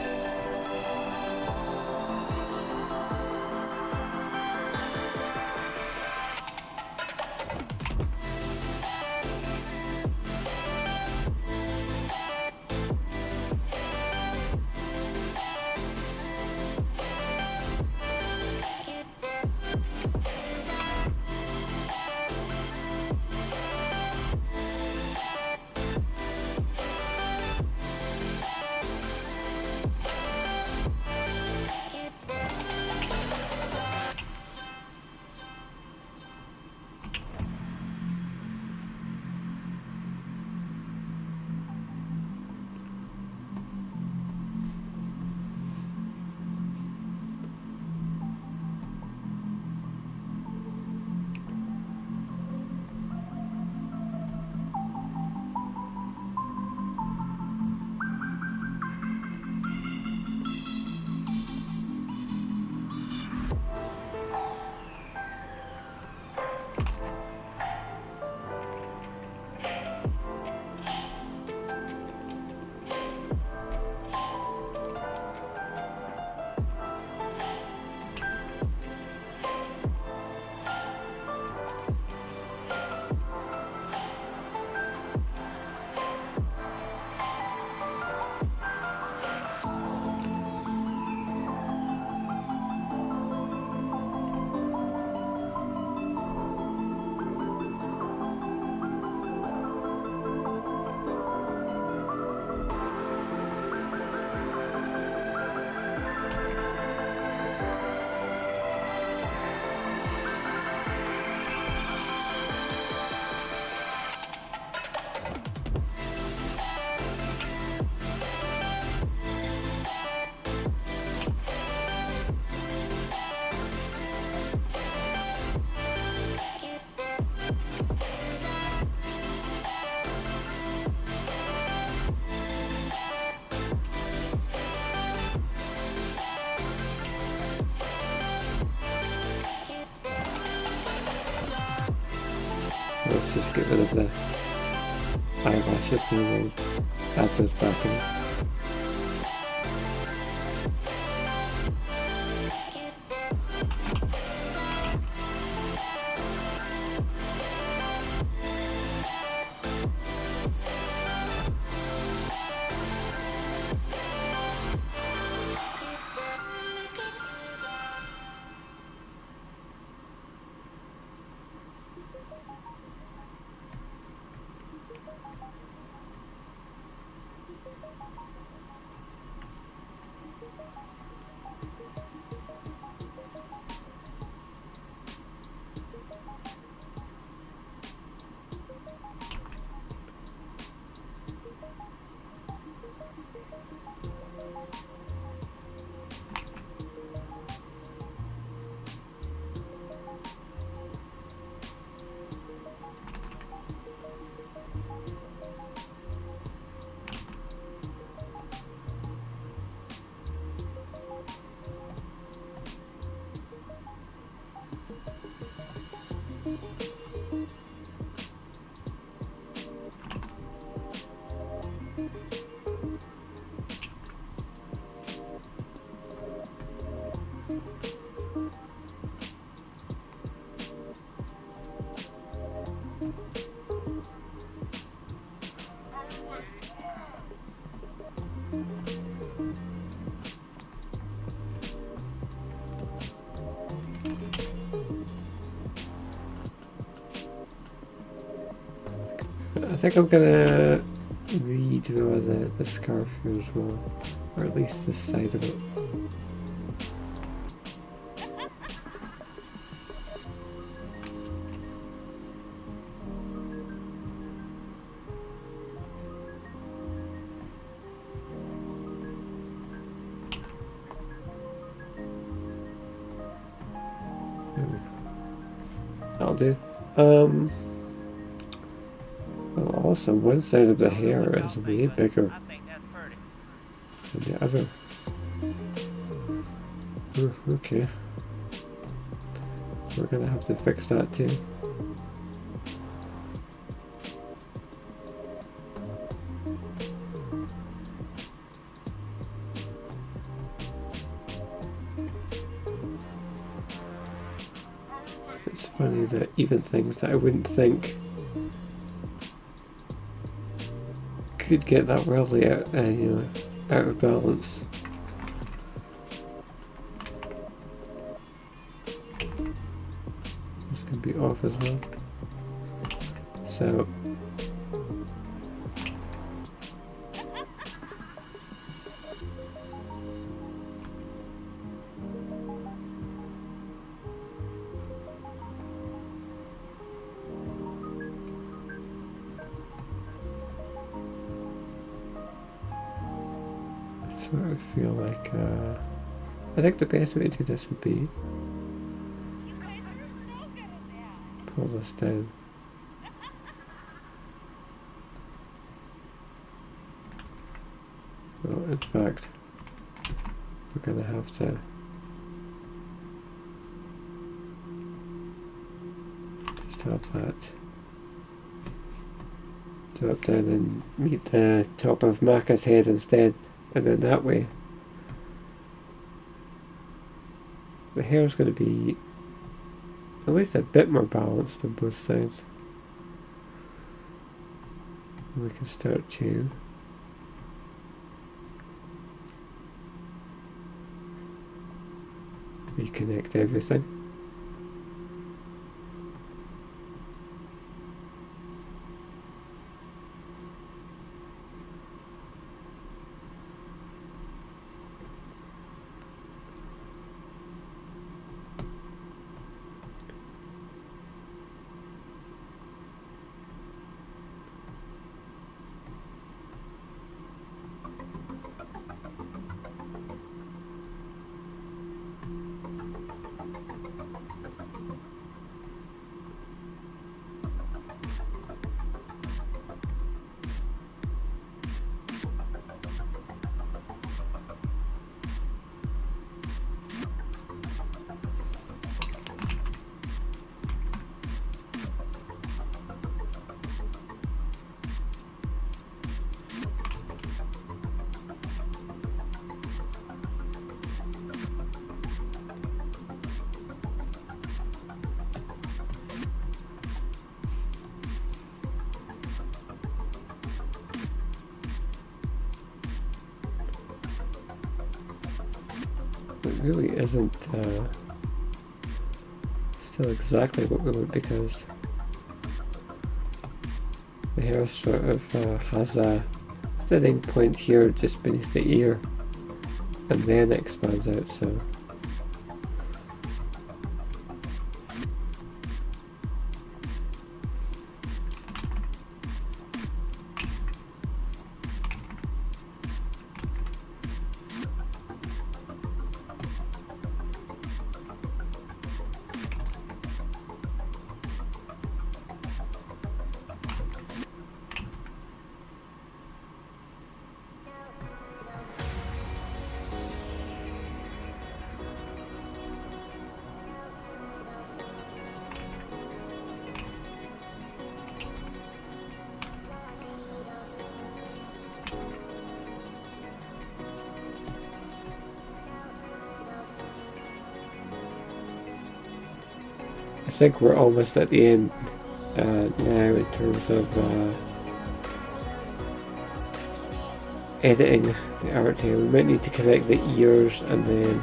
Let's just get rid of the eyelashes and we'll add those back in. think I'm gonna redraw the scarf here as well, or at least this side of it. That'll do. Well, also one side of the hair is way bigger than the other. Okay. We're gonna have to fix that too. It's funny that even things that I wouldn't think could get that wildly out, out of balance. This can be off as well. So sort of feel like I think the best way to do this would be pull this down. Well, in fact, we're going to have to just have that drop down and meet the top of Maka's head instead, and then that way the hair is going to be at least a bit more balanced on both sides. And we can start to reconnect everything. It really isn't still exactly what we want, because the hair sort of has a thinning point here just beneath the ear, and then it expands out, so I think we're almost at the end now in terms of editing the art here. We might need to correct the ears, and then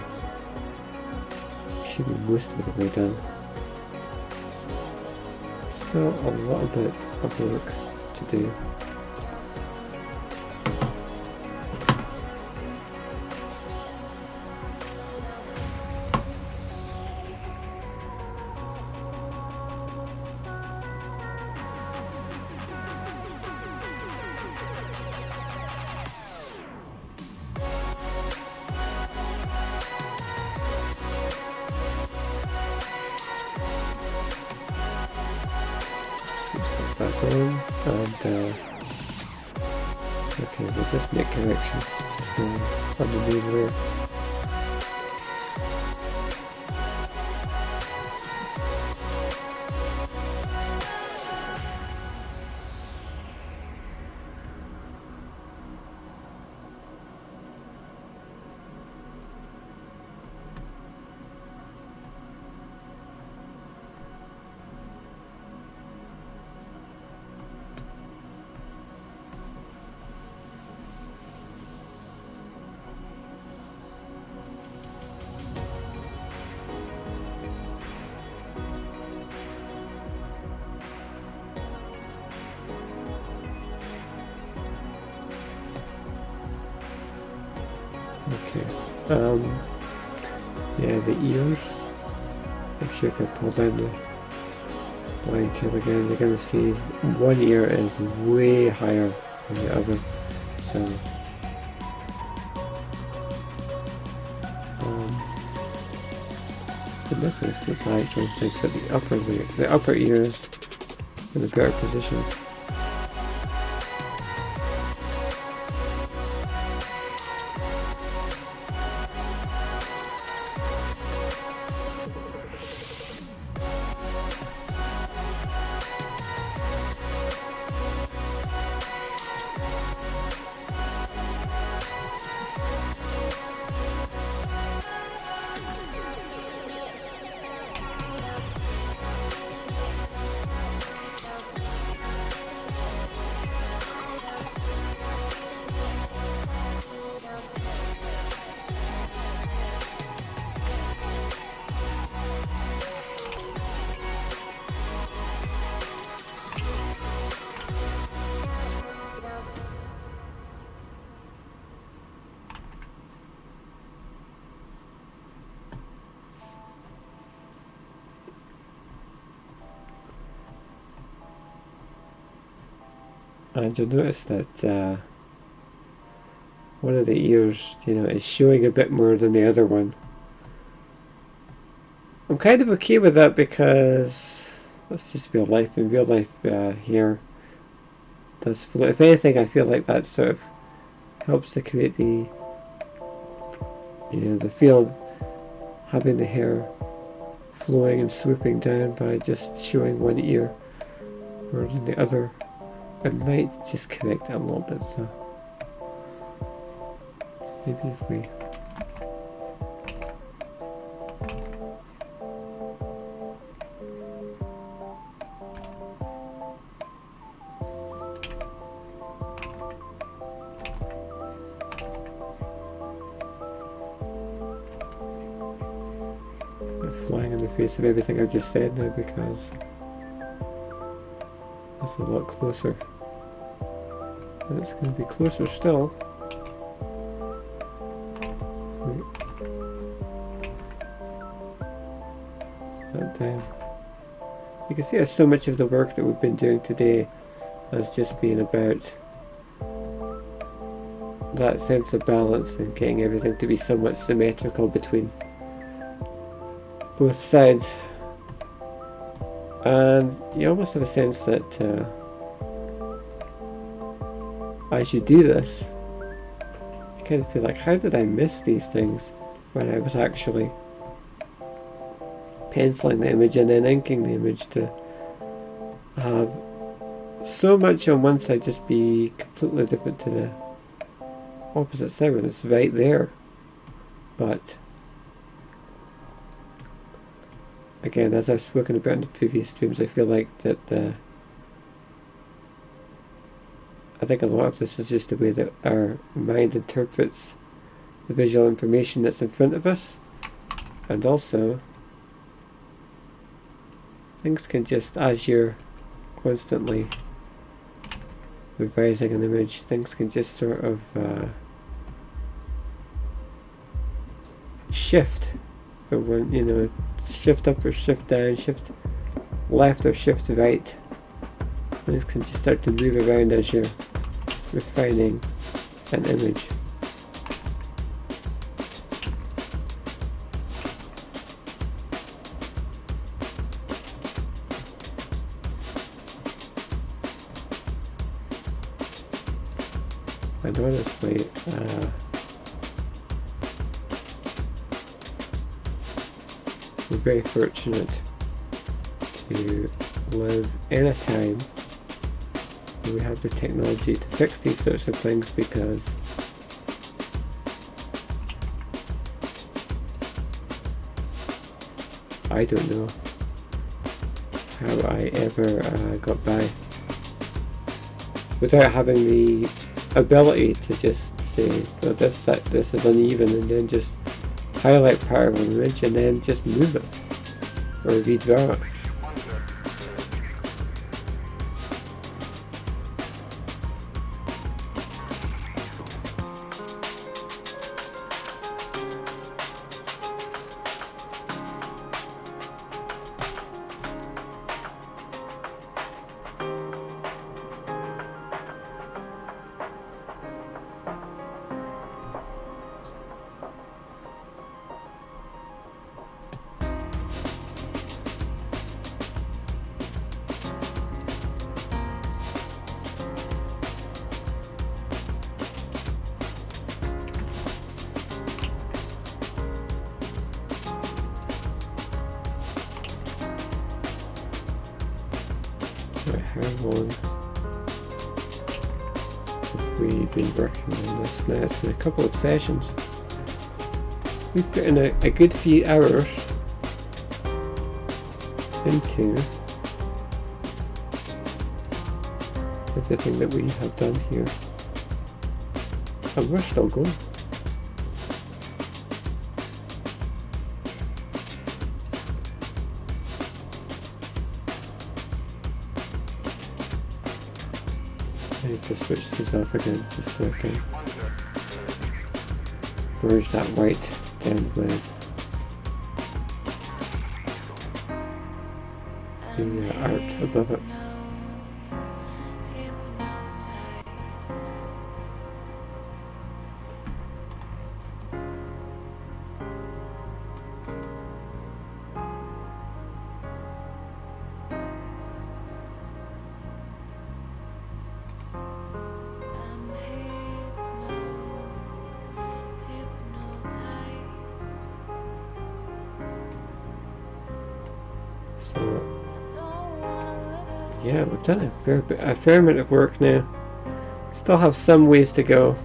should be most of the way done. Still a little bit of work. to do. Back on, and okay, we'll just make corrections just now on the main layer. Okay, yeah, the ears. I'm sure if I pull down the blind tail again, you're going to see one ear is way higher than the other. So, in this instance, I actually think that the upper ear is in a better position. And you'll notice that one of the ears, is showing a bit more than the other one. I'm kind of okay with that because that's just real life. In real life, hair does flow. If anything, I feel like that sort of helps to create the, the feel of having the hair flowing and swooping down by just showing one ear more than the other. I might just correct it a little bit, so maybe if we I'm flying in the face of everything I've just said now because that's a lot closer. And it's going to be closer still. That down. You can see how so much of the work that we've been doing today has just been about that sense of balance and getting everything to be somewhat symmetrical between both sides. And you almost have a sense that as you do this, you kind of feel like, how did I miss these things when I was actually penciling the image and then inking the image, to have so much on one side just be completely different to the opposite side when it's right there. But again, as I've spoken about in the previous streams, I feel like that I think a lot of this is just the way that our mind interprets the visual information that's in front of us, and also things can just, as you're constantly revising an image, things can just sort of shift for one, you know, shift up or shift down, shift left or shift right. Things can just start to move around as you're refining an image. And honestly, we're very fortunate to live in a time where we have the technology to fix these sorts of things, because I don't know how I ever got by without having the ability to just say, well, this is uneven, and then just highlight part of an image and then just move it or redraw it. How long have we been working on this now? It's been a couple of sessions. We've put in a good few hours into everything that we have done here, and we're still going. I need to switch this off again just so I can merge that white down with the art above it. So, yeah, we've done a fair amount of work now. Still have some ways to go,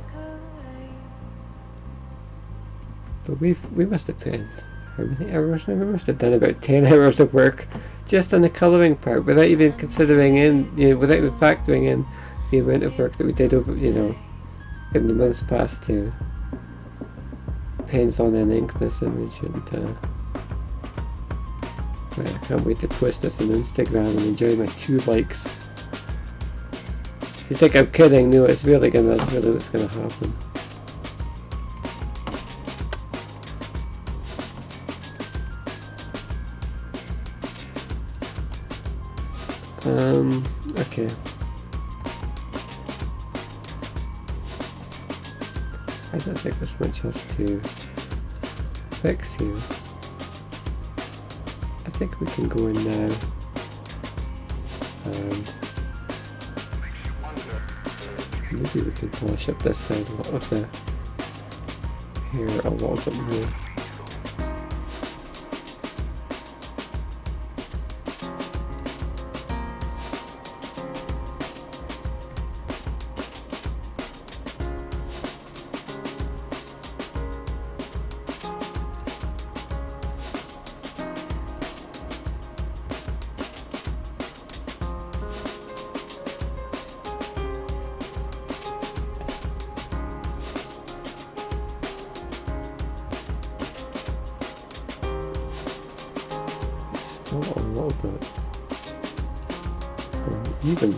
but we must have put in how many hours now? We must have done about 10 hours of work just on the colouring part, without even considering without even factoring in the amount of work that we did over, in the months past to pencil and ink this image. And I can't wait to post this on Instagram and enjoy my 2 likes. You think I'm kidding? No, that's really what's gonna happen. Okay. I don't think there's much else to fix here. I think we can go in now and maybe we can polish up this side of the hair a little bit more. Still a little bit even.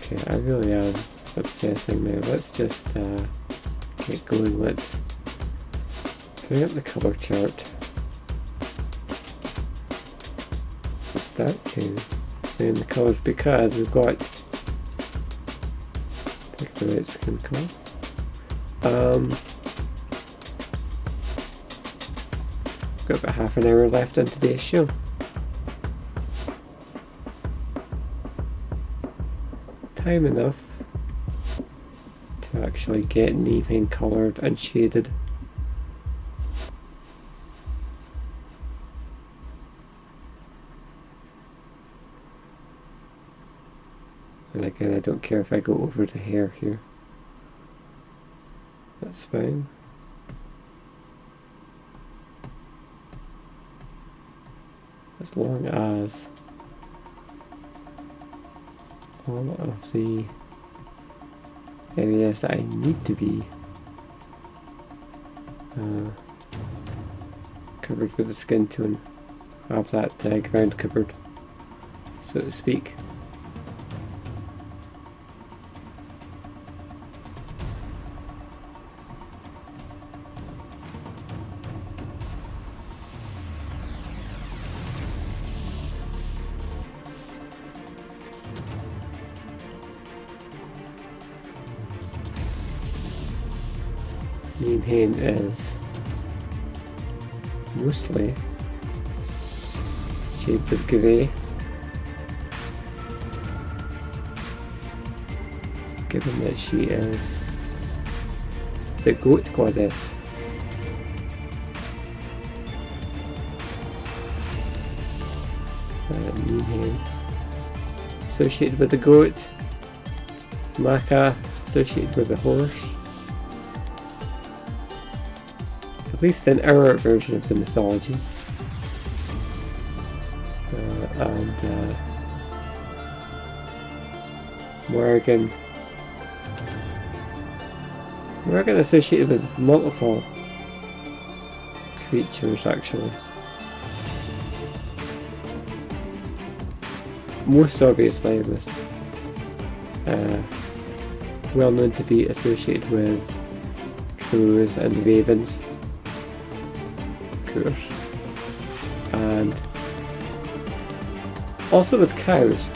Okay, I really am obsessing now. Let's just get going. Let's bring up the colour chart. Let's start to then the colours, because we've got pick the right skin colour. Got about half an hour left on today's show. Time enough to actually get anything coloured and shaded. And again, I don't care if I go over the hair here. That's fine. As long as all of the areas that I need to be covered with the skin tone have that ground covered, so to speak. Neem Hain is mostly shades of grey, given that she is the goat goddess. Neem Hain associated with the goat, Maka associated with the horse. At least in our version of the mythology. And Morgan associated with multiple creatures, actually. Most obviously was well known to be associated with crows and ravens, of course, and also with cows.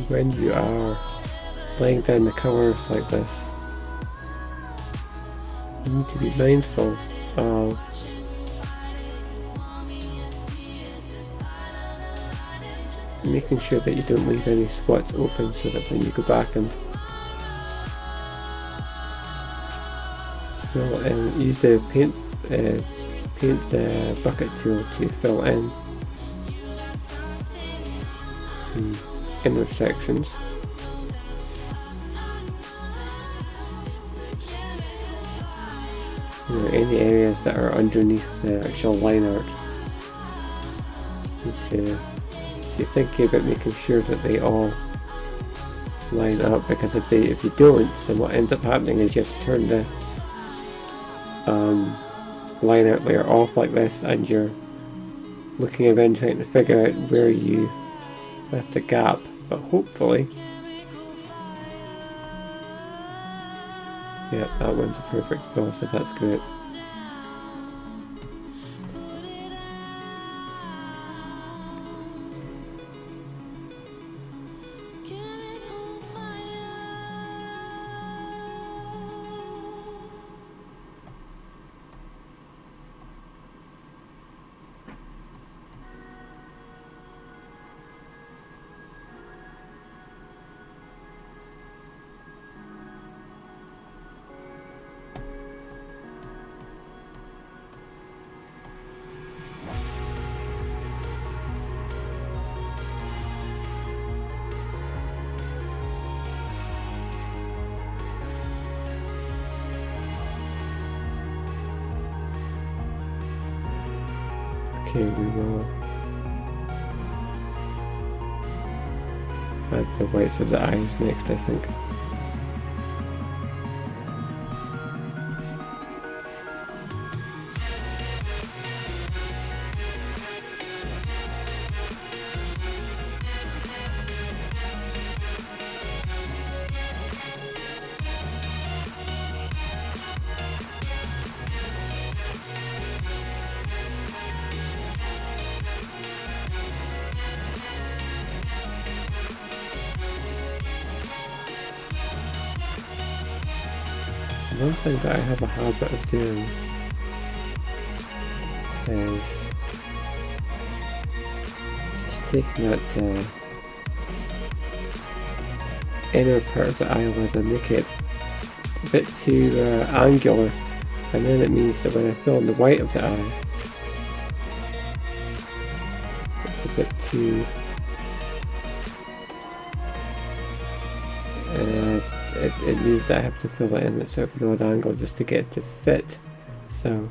when you are laying down the colours like this, you need to be mindful of making sure that you don't leave any spots open, so that when you go back and fill in, use the paint bucket tool to fill in the intersections. Any areas that are underneath the actual line art, you're thinking about making sure that they all line up, because if you don't, then what ends up happening is you have to turn the line art layer off like this, and you're looking around trying to figure out where you left a gap. But hopefully, yeah, that one's a perfect fill, so that's great. Okay, we will add the whites of the eyes next, I think. One thing that I have a habit of doing is just taking that inner part of the eyelid and make it a bit too angular, and then it means that when I fill in the white of the eye, it's a bit too it means that I have to fill it in at sort of an odd angle just to get it to fit. So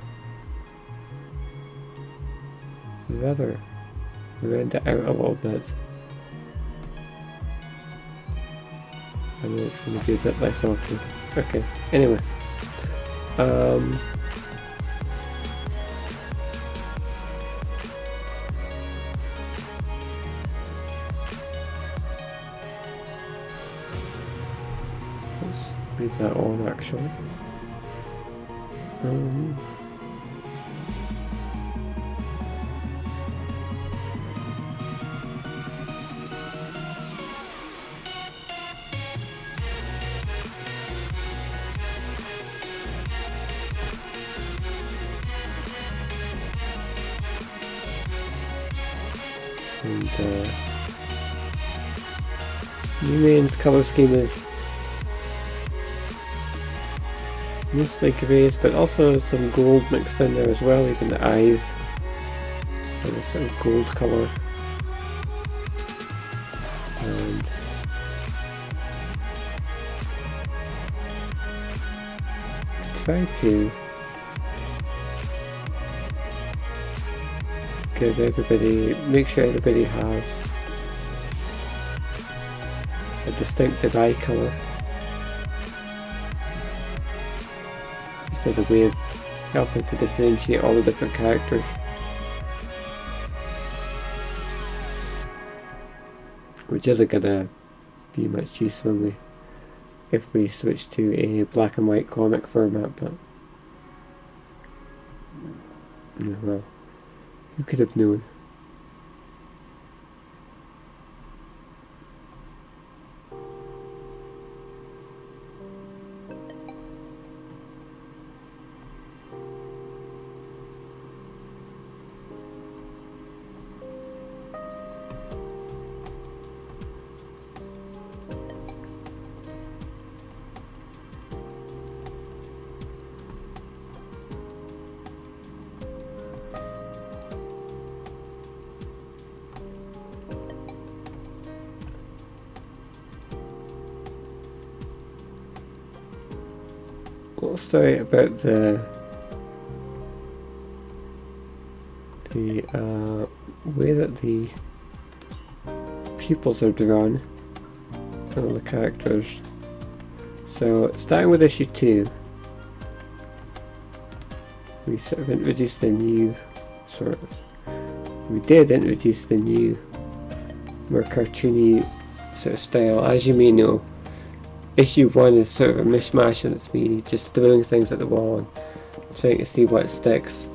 I'd rather round it out a little bit. I know it's going to be a bit less often. Okay, anyway. Let's leave that on actually. And Newman's colour scheme is mostly greys, but also some gold mixed in there as well. Even the eyes are this sort of gold colour. And try to give everybody, make sure everybody has a distinctive eye colour, just as a way of helping to differentiate all the different characters. Which isn't gonna be much use when if we switch to a black and white comic format, but well, who could have known? little story about the way that the pupils are drawn on the characters. So starting with issue 2, we sort of introduced the new we did introduce the new more cartoony sort of style. As you may know, issue 1 is sort of a mishmash, and it's me just throwing things at the wall and trying to see what sticks.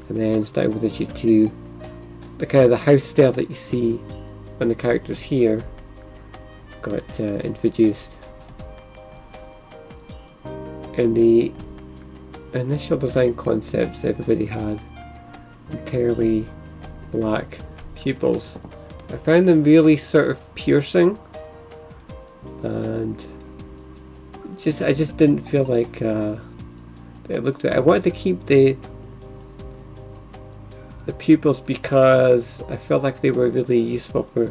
And then starting with issue 2, the kind of the house style that you see on the characters here got introduced. In the initial design concepts, everybody had entirely black pupils. I found them really sort of piercing, and I just didn't feel like it looked. I wanted to keep the pupils because I felt like they were really useful for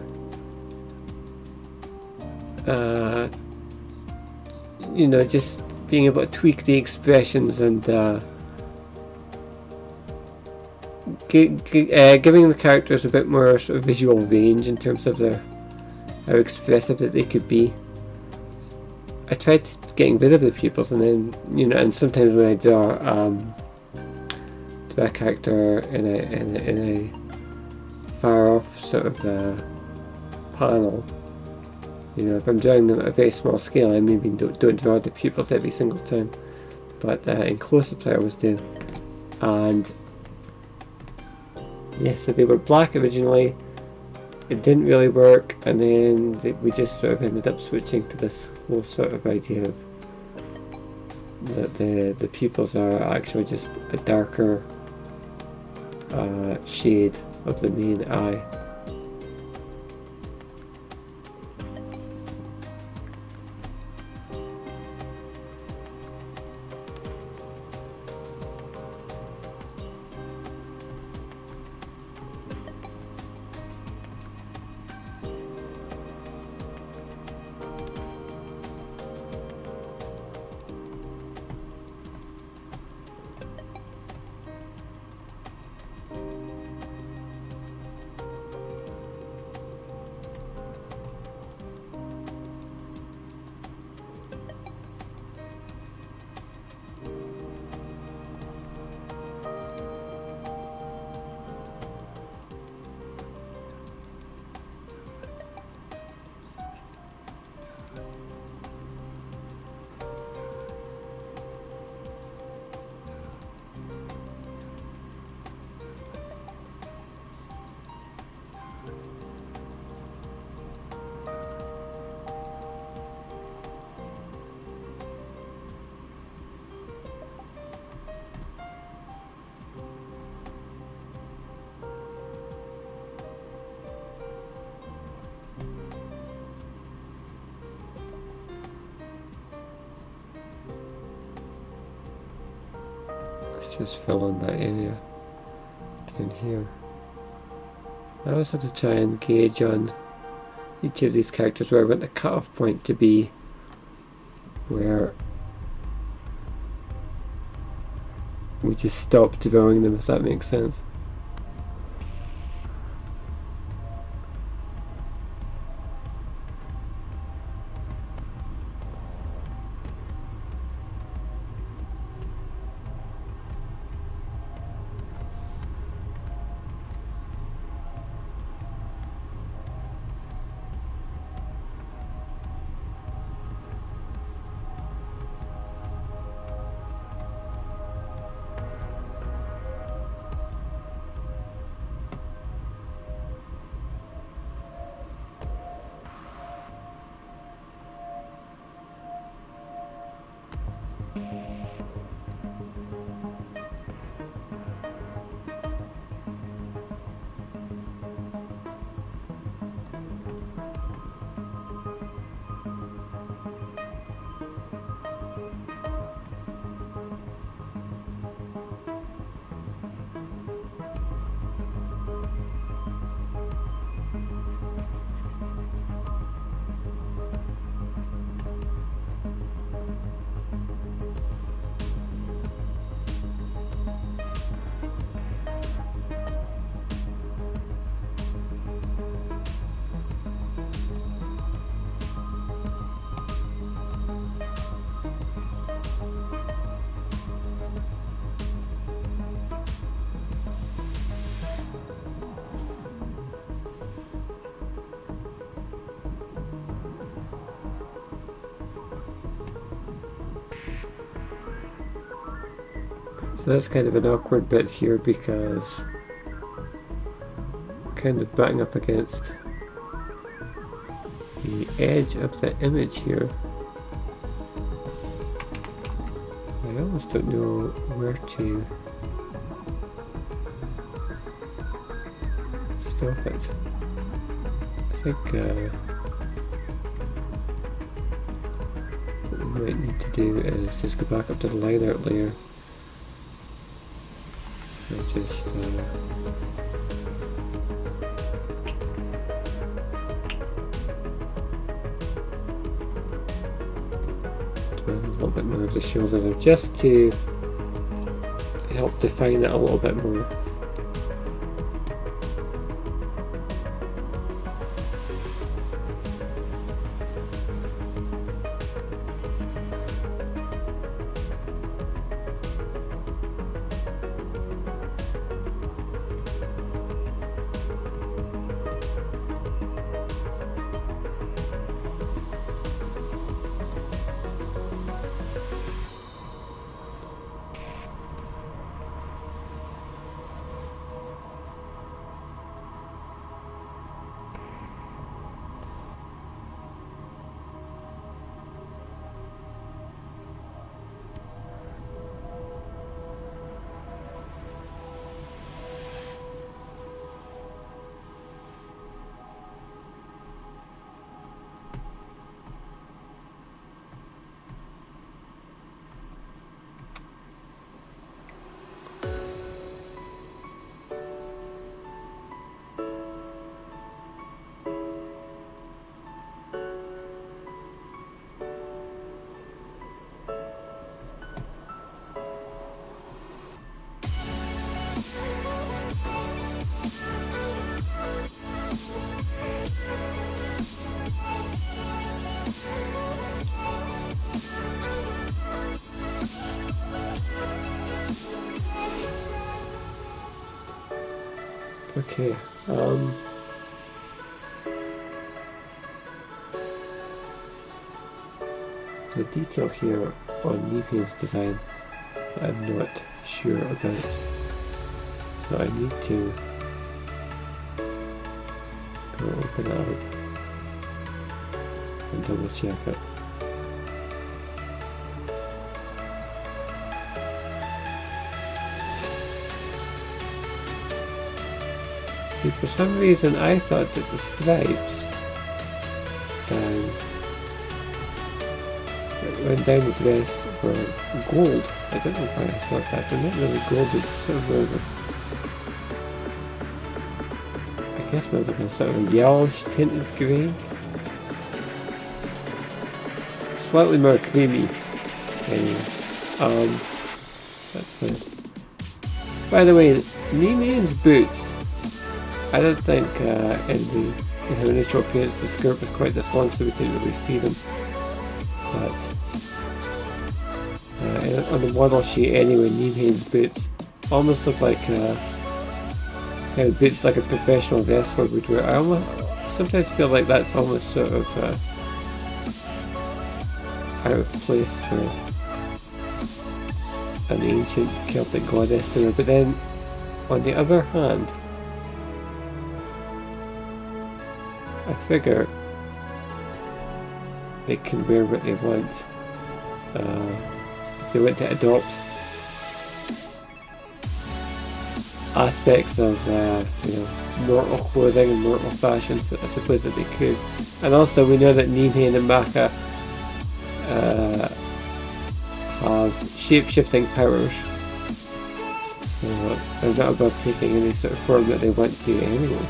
just being able to tweak the expressions and giving the characters a bit more sort of visual range in terms of how expressive that they could be. I tried getting rid of the pupils, and then and sometimes when I draw a character in a far off sort of panel, if I'm drawing them at a very small scale, I maybe don't draw the pupils every single time, but in close-ups I always do. And yeah, so they were black originally, it didn't really work, and then we just sort of ended up switching to this whole sort of idea of that the pupils are actually just a darker shade of the main eye. Just fill in that area down here. I always have to try and gauge on each of these characters where I want the cutoff point to be, where we just stop drawing them, if that makes sense. So that's kind of an awkward bit here because I'm kind of butting up against the edge of the image here. I almost don't know where to stop it. I think what we might need to do is just go back up to the line art layer and just do a little bit more of the shoulder there, just to help define it a little bit more. Okay, there's a detail here on Neve's design that I'm not sure about, so I need to go open it up and double check it. See, for some reason I thought that the stripes that went down the dress were gold. I don't know why I thought that. They're not really gold, it's sort of I guess maybe like a sort of a yellowish tinted grey. Slightly more creamy. Anyway, that's fine. By the way, Nemean's boots, I don't think in the initial appearance the skirt was quite this long, so we couldn't really see them. But on the model sheet anyway, Nemean's boots almost look like kind of boots like a professional wrestler would wear. I almost sometimes feel like that's almost sort of out of place for an ancient Celtic goddess to wear. But then, on the other hand, I figure they can wear what they want. If they want to adopt aspects of mortal clothing and mortal fashion, but I suppose that they could. And also we know that Nene and Maka have shape-shifting powers, so they're not above taking any sort of form that they want to anyway.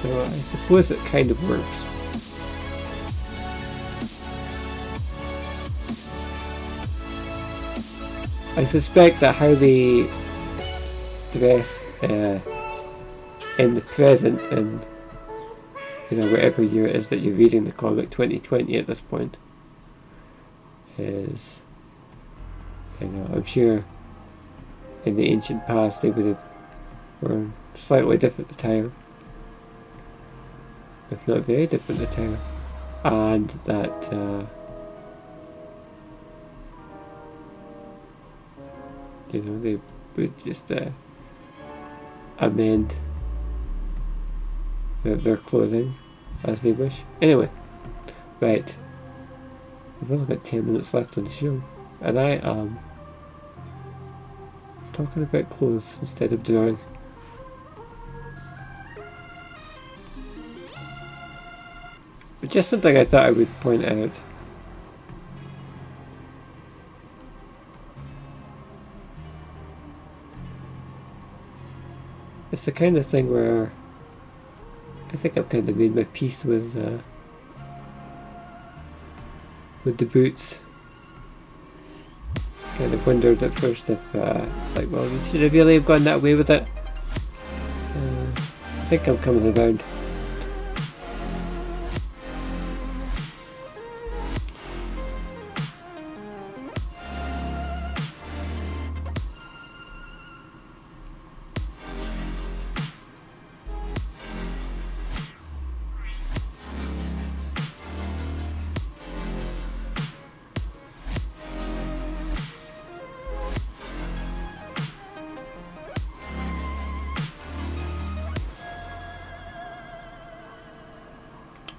So I suppose it kind of works. I suspect that how they dress in the present, and whatever year it is that you're reading the comic, 2020 at this point, is I'm sure in the ancient past they would have worn slightly different attire, if not very different attire, and that You know, they would just amend their clothing as they wish. Anyway, right. We've only got 10 minutes left on the show, and I am talking about clothes instead of drawing. But just something I thought I would point out. It's the kind of thing where I think I've kind of made my peace with the boots. Kind of wondered at first if it's like, well, should I really have gone that way with it? I think I'm coming around.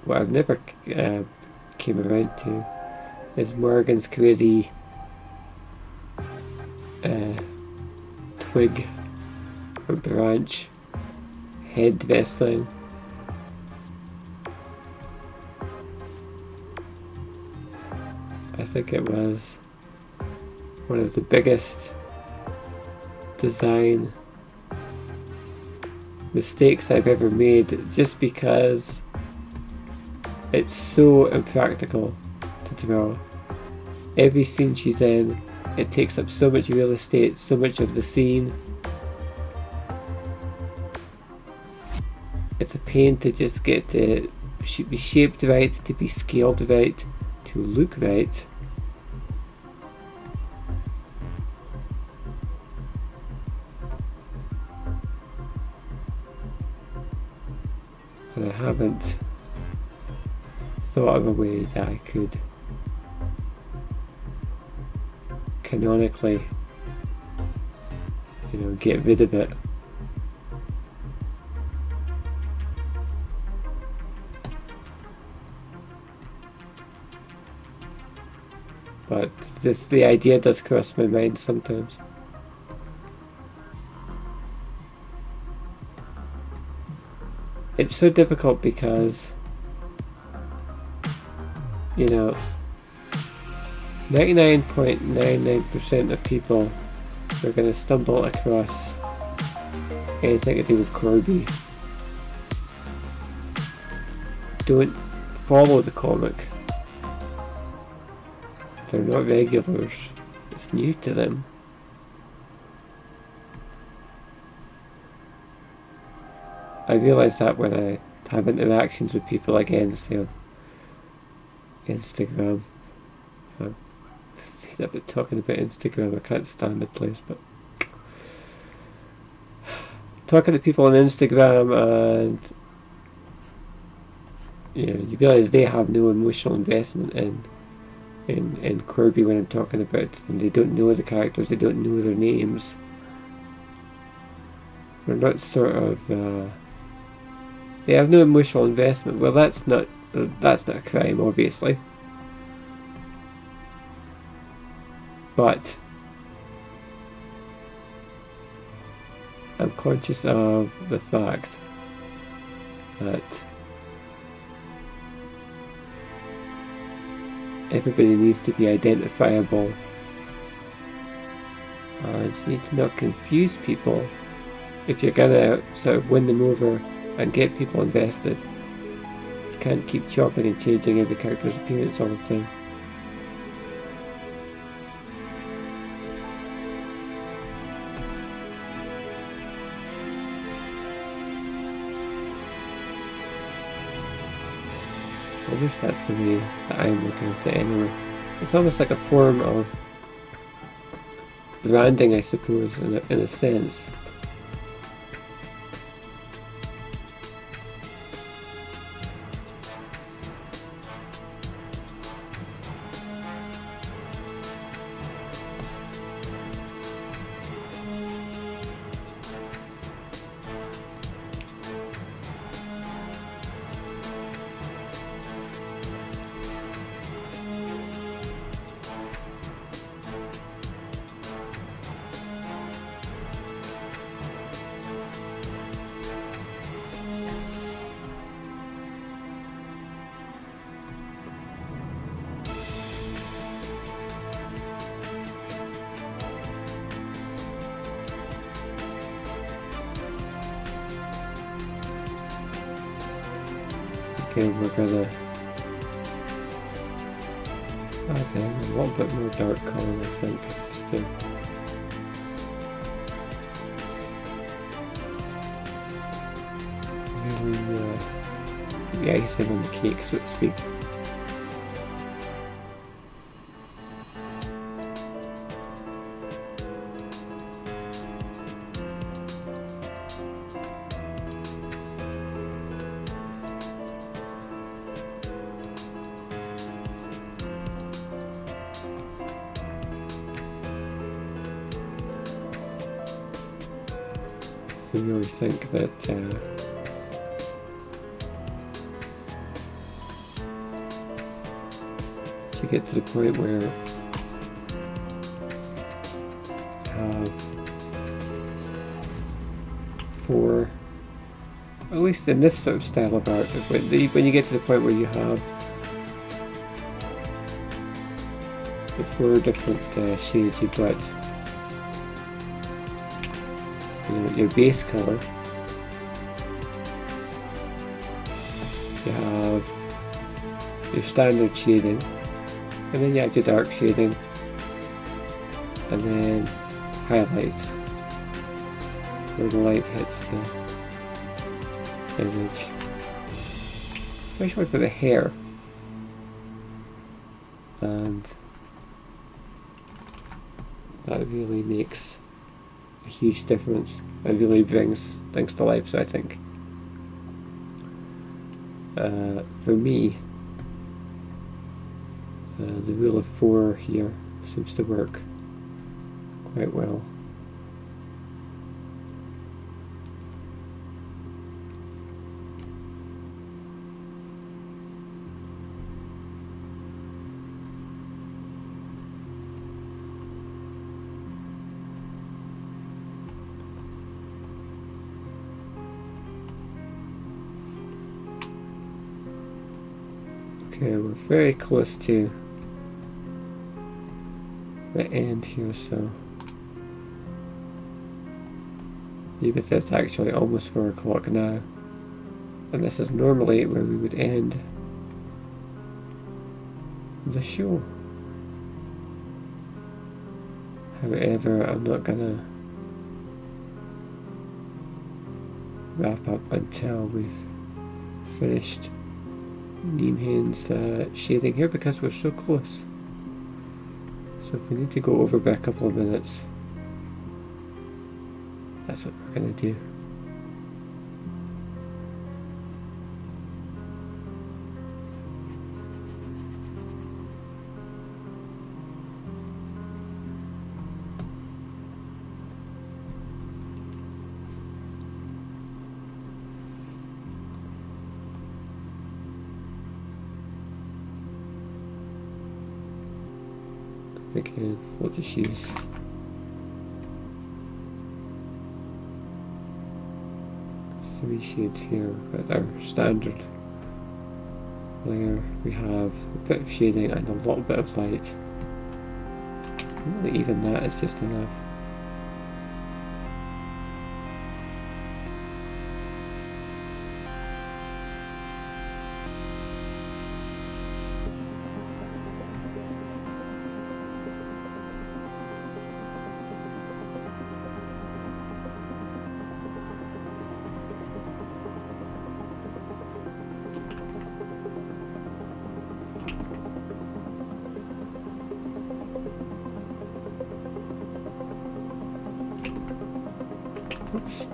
What I've never came around to is Morgan's crazy twig or branch head vest thing. I think it was one of the biggest design mistakes I've ever made, just because it's so impractical to draw. Every scene she's in, it takes up so much real estate, so much of the scene. It's a pain to just get the should be shaped right, to be scaled right, to look right. And I haven't thought of a way that I could canonically, get rid of it. But the idea does cross my mind sometimes. It's so difficult because 99.99% of people are going to stumble across anything to do with Corbie. Don't follow the comic. They're not regulars. It's new to them. I realise that when I have interactions with people again, say on Instagram. I'm fed up at talking about Instagram. I can't stand the place, but talking to people on Instagram, and you realise they have no emotional investment in Corbie when I'm talking about it, and they don't know the characters, they don't know their names. They're not sort of they have no emotional investment. Well, that's not a crime, obviously, but I'm conscious of the fact that everybody needs to be identifiable, and you need to not confuse people if you're gonna sort of win them over and get people invested. You can't keep chopping and changing every character's appearance all the time. At least that's the way that I'm looking at it anyway. It's almost like a form of branding, I suppose, in a sense. Okay, we're gonna add in a little bit more dark colour, I think, just to really put the icing on the cake, so to speak. I really think that to get to the point where you have 4, at least in this sort of style of art, when you get to the point where you have the 4 different shades, you've got your base color, you have your standard shading, and then you have your dark shading, and then highlights where the light hits the image, especially for the hair. And that really makes a huge difference. It really brings things to life. So I think for me, the rule of 4 here seems to work quite well. Okay, we're very close to the end here, so even if it's actually almost 4 o'clock now, and this is normally where we would end the show. However, I'm not gonna wrap up until we've finished Neemhane's shading here, because we're so close. So if we need to go over by a couple of minutes, that's what we're going to do. Again, we'll just use three shades here. We've got our standard layer, we have a bit of shading and a little bit of light. Really, even that is just enough. Oops.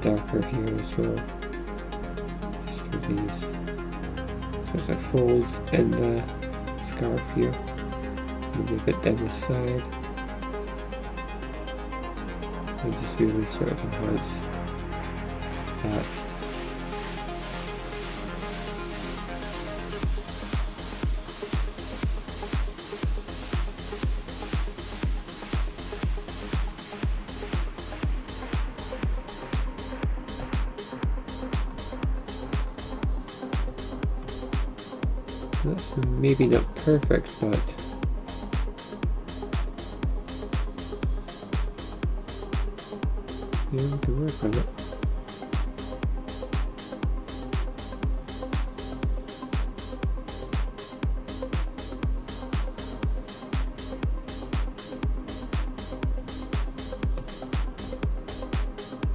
darker here as well, just for these sorts of folds in the scarf here, maybe a bit down the side, and just really sort of enhance that. That's maybe not perfect, but yeah, we can work on it.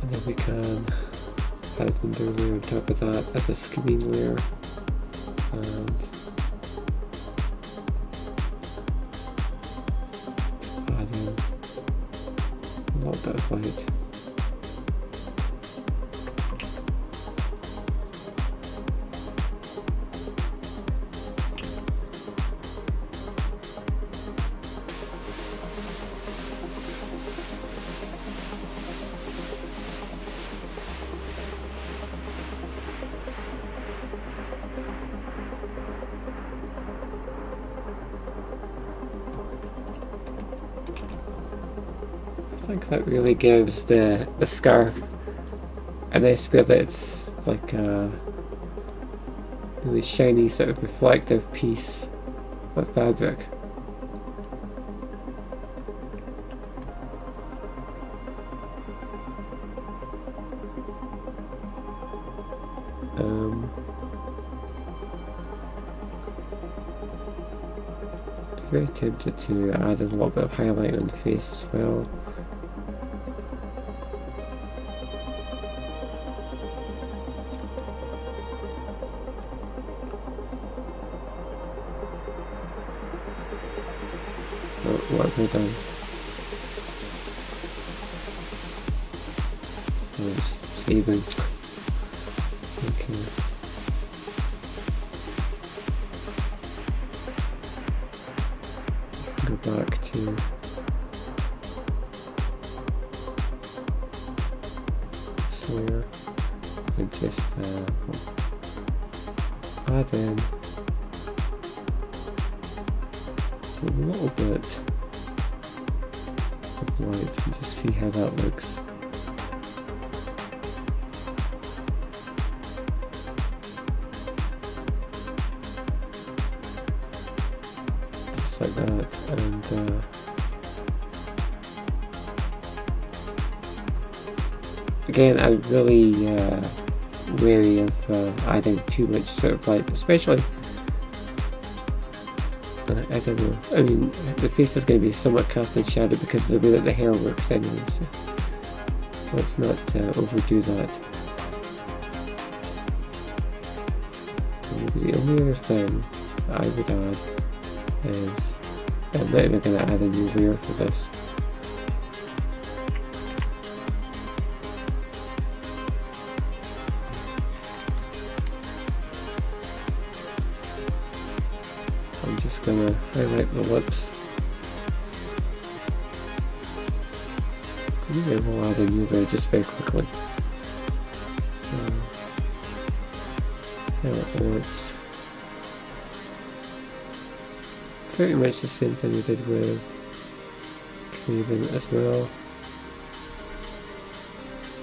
And then we can add another layer on top of that as a skimming layer. And add in a little bit of light. I think that really gives the scarf a nice feel that it's like a really shiny sort of reflective piece of fabric. Very tempted to add in a little bit of highlight on the face as well. What have we done? Oh, it's saving. Okay. Go back to this layer and just add in a little bit of light and just see how that looks. Just like that, and again, I'm really wary of adding too much sort of light, especially I don't know. I mean, the face is going to be somewhat cast in shadow because of the way that the hair works anyway, so let's not overdo that. Maybe the only other thing I would add is I'm not even going to add a new layer for this. I'm just going to highlight the lips. Maybe we'll add a new layer just very quickly. How it looks. Pretty much the same thing we did with Craven as well.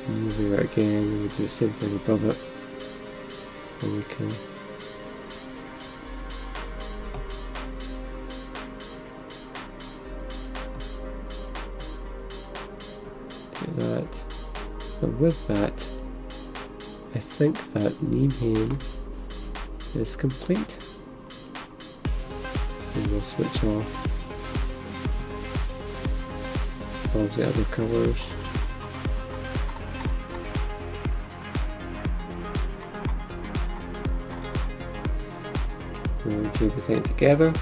New layer again, we do the same thing above it. And we can that. And with that, I think that Neemhain is complete. And we'll switch off all of the other colors. We'll do everything together.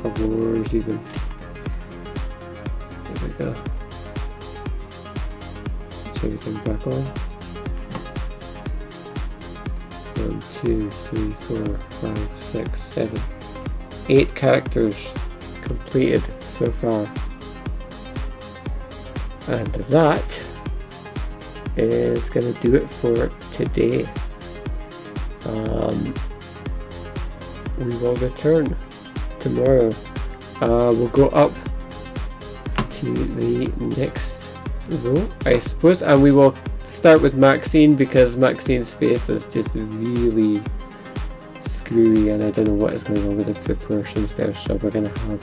Colors even. There we go. Put everything back on. 1, 2, 3, 4, 5, 6, 7, 8 characters completed so far. And that is going to do it for today. We will return tomorrow. We'll go up to the next row, I suppose, and we will start with Maxine, because Maxine's face is just really screwy and I don't know what is going on with the proportions there, so we're going to have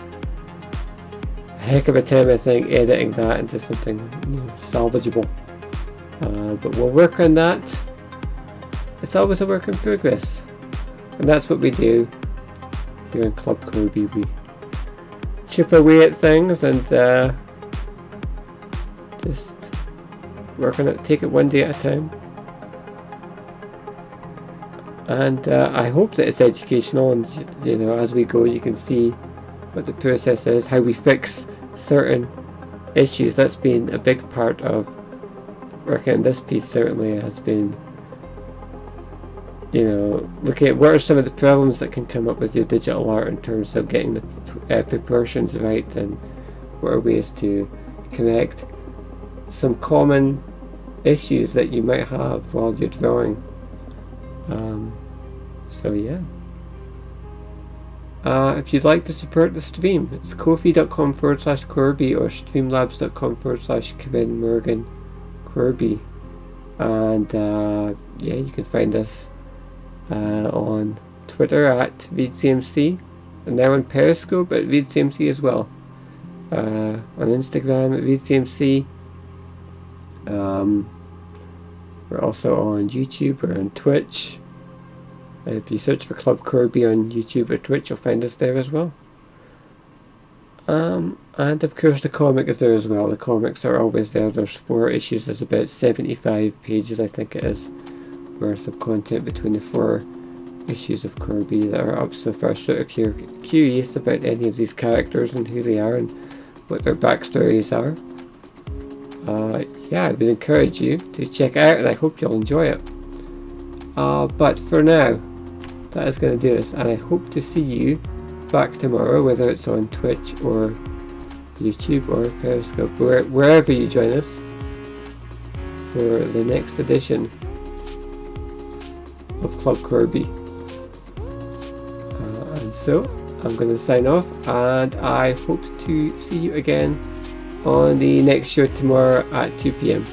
a heck of a time, I think, editing that into something salvageable. But we'll work on that. It's always a work in progress, and that's what we do here in Club Corbie. We chip away at things and just work on it, take it one day at a time. And I hope that it's educational, and as we go you can see what the process is, how we fix certain issues. That's been a big part of working on this piece, certainly has been looking at what are some of the problems that can come up with your digital art in terms of getting the proportions right, and what are ways to correct some common issues that you might have while you're drawing. So yeah, if you'd like to support the stream, it's ko-fi.com/Corbie or streamlabs.com/Corinne Morgan Corbie, and yeah, you can find us on Twitter at ReadCMC, and now on Periscope at ReadCMC as well, on Instagram at ReadCMC. We're also on YouTube, we're on Twitch. If you search for Club Corbie on YouTube or Twitch, you'll find us there as well. And of course the comic is there as well. The comics are always there. There's 4 issues. There's about 75 pages, I think it is, worth of content between the 4 issues of Corbie that are up so far. So if you're curious about any of these characters and who they are and what their backstories are, yeah, I would encourage you to check it out, and I hope you'll enjoy it. But for now, that is going to do this, and I hope to see you back tomorrow, whether it's on Twitch or YouTube or Periscope, wherever you join us, for the next edition of Club Corbie. And so I'm going to sign off, and I hope to see you again on the next show tomorrow at 2 PM.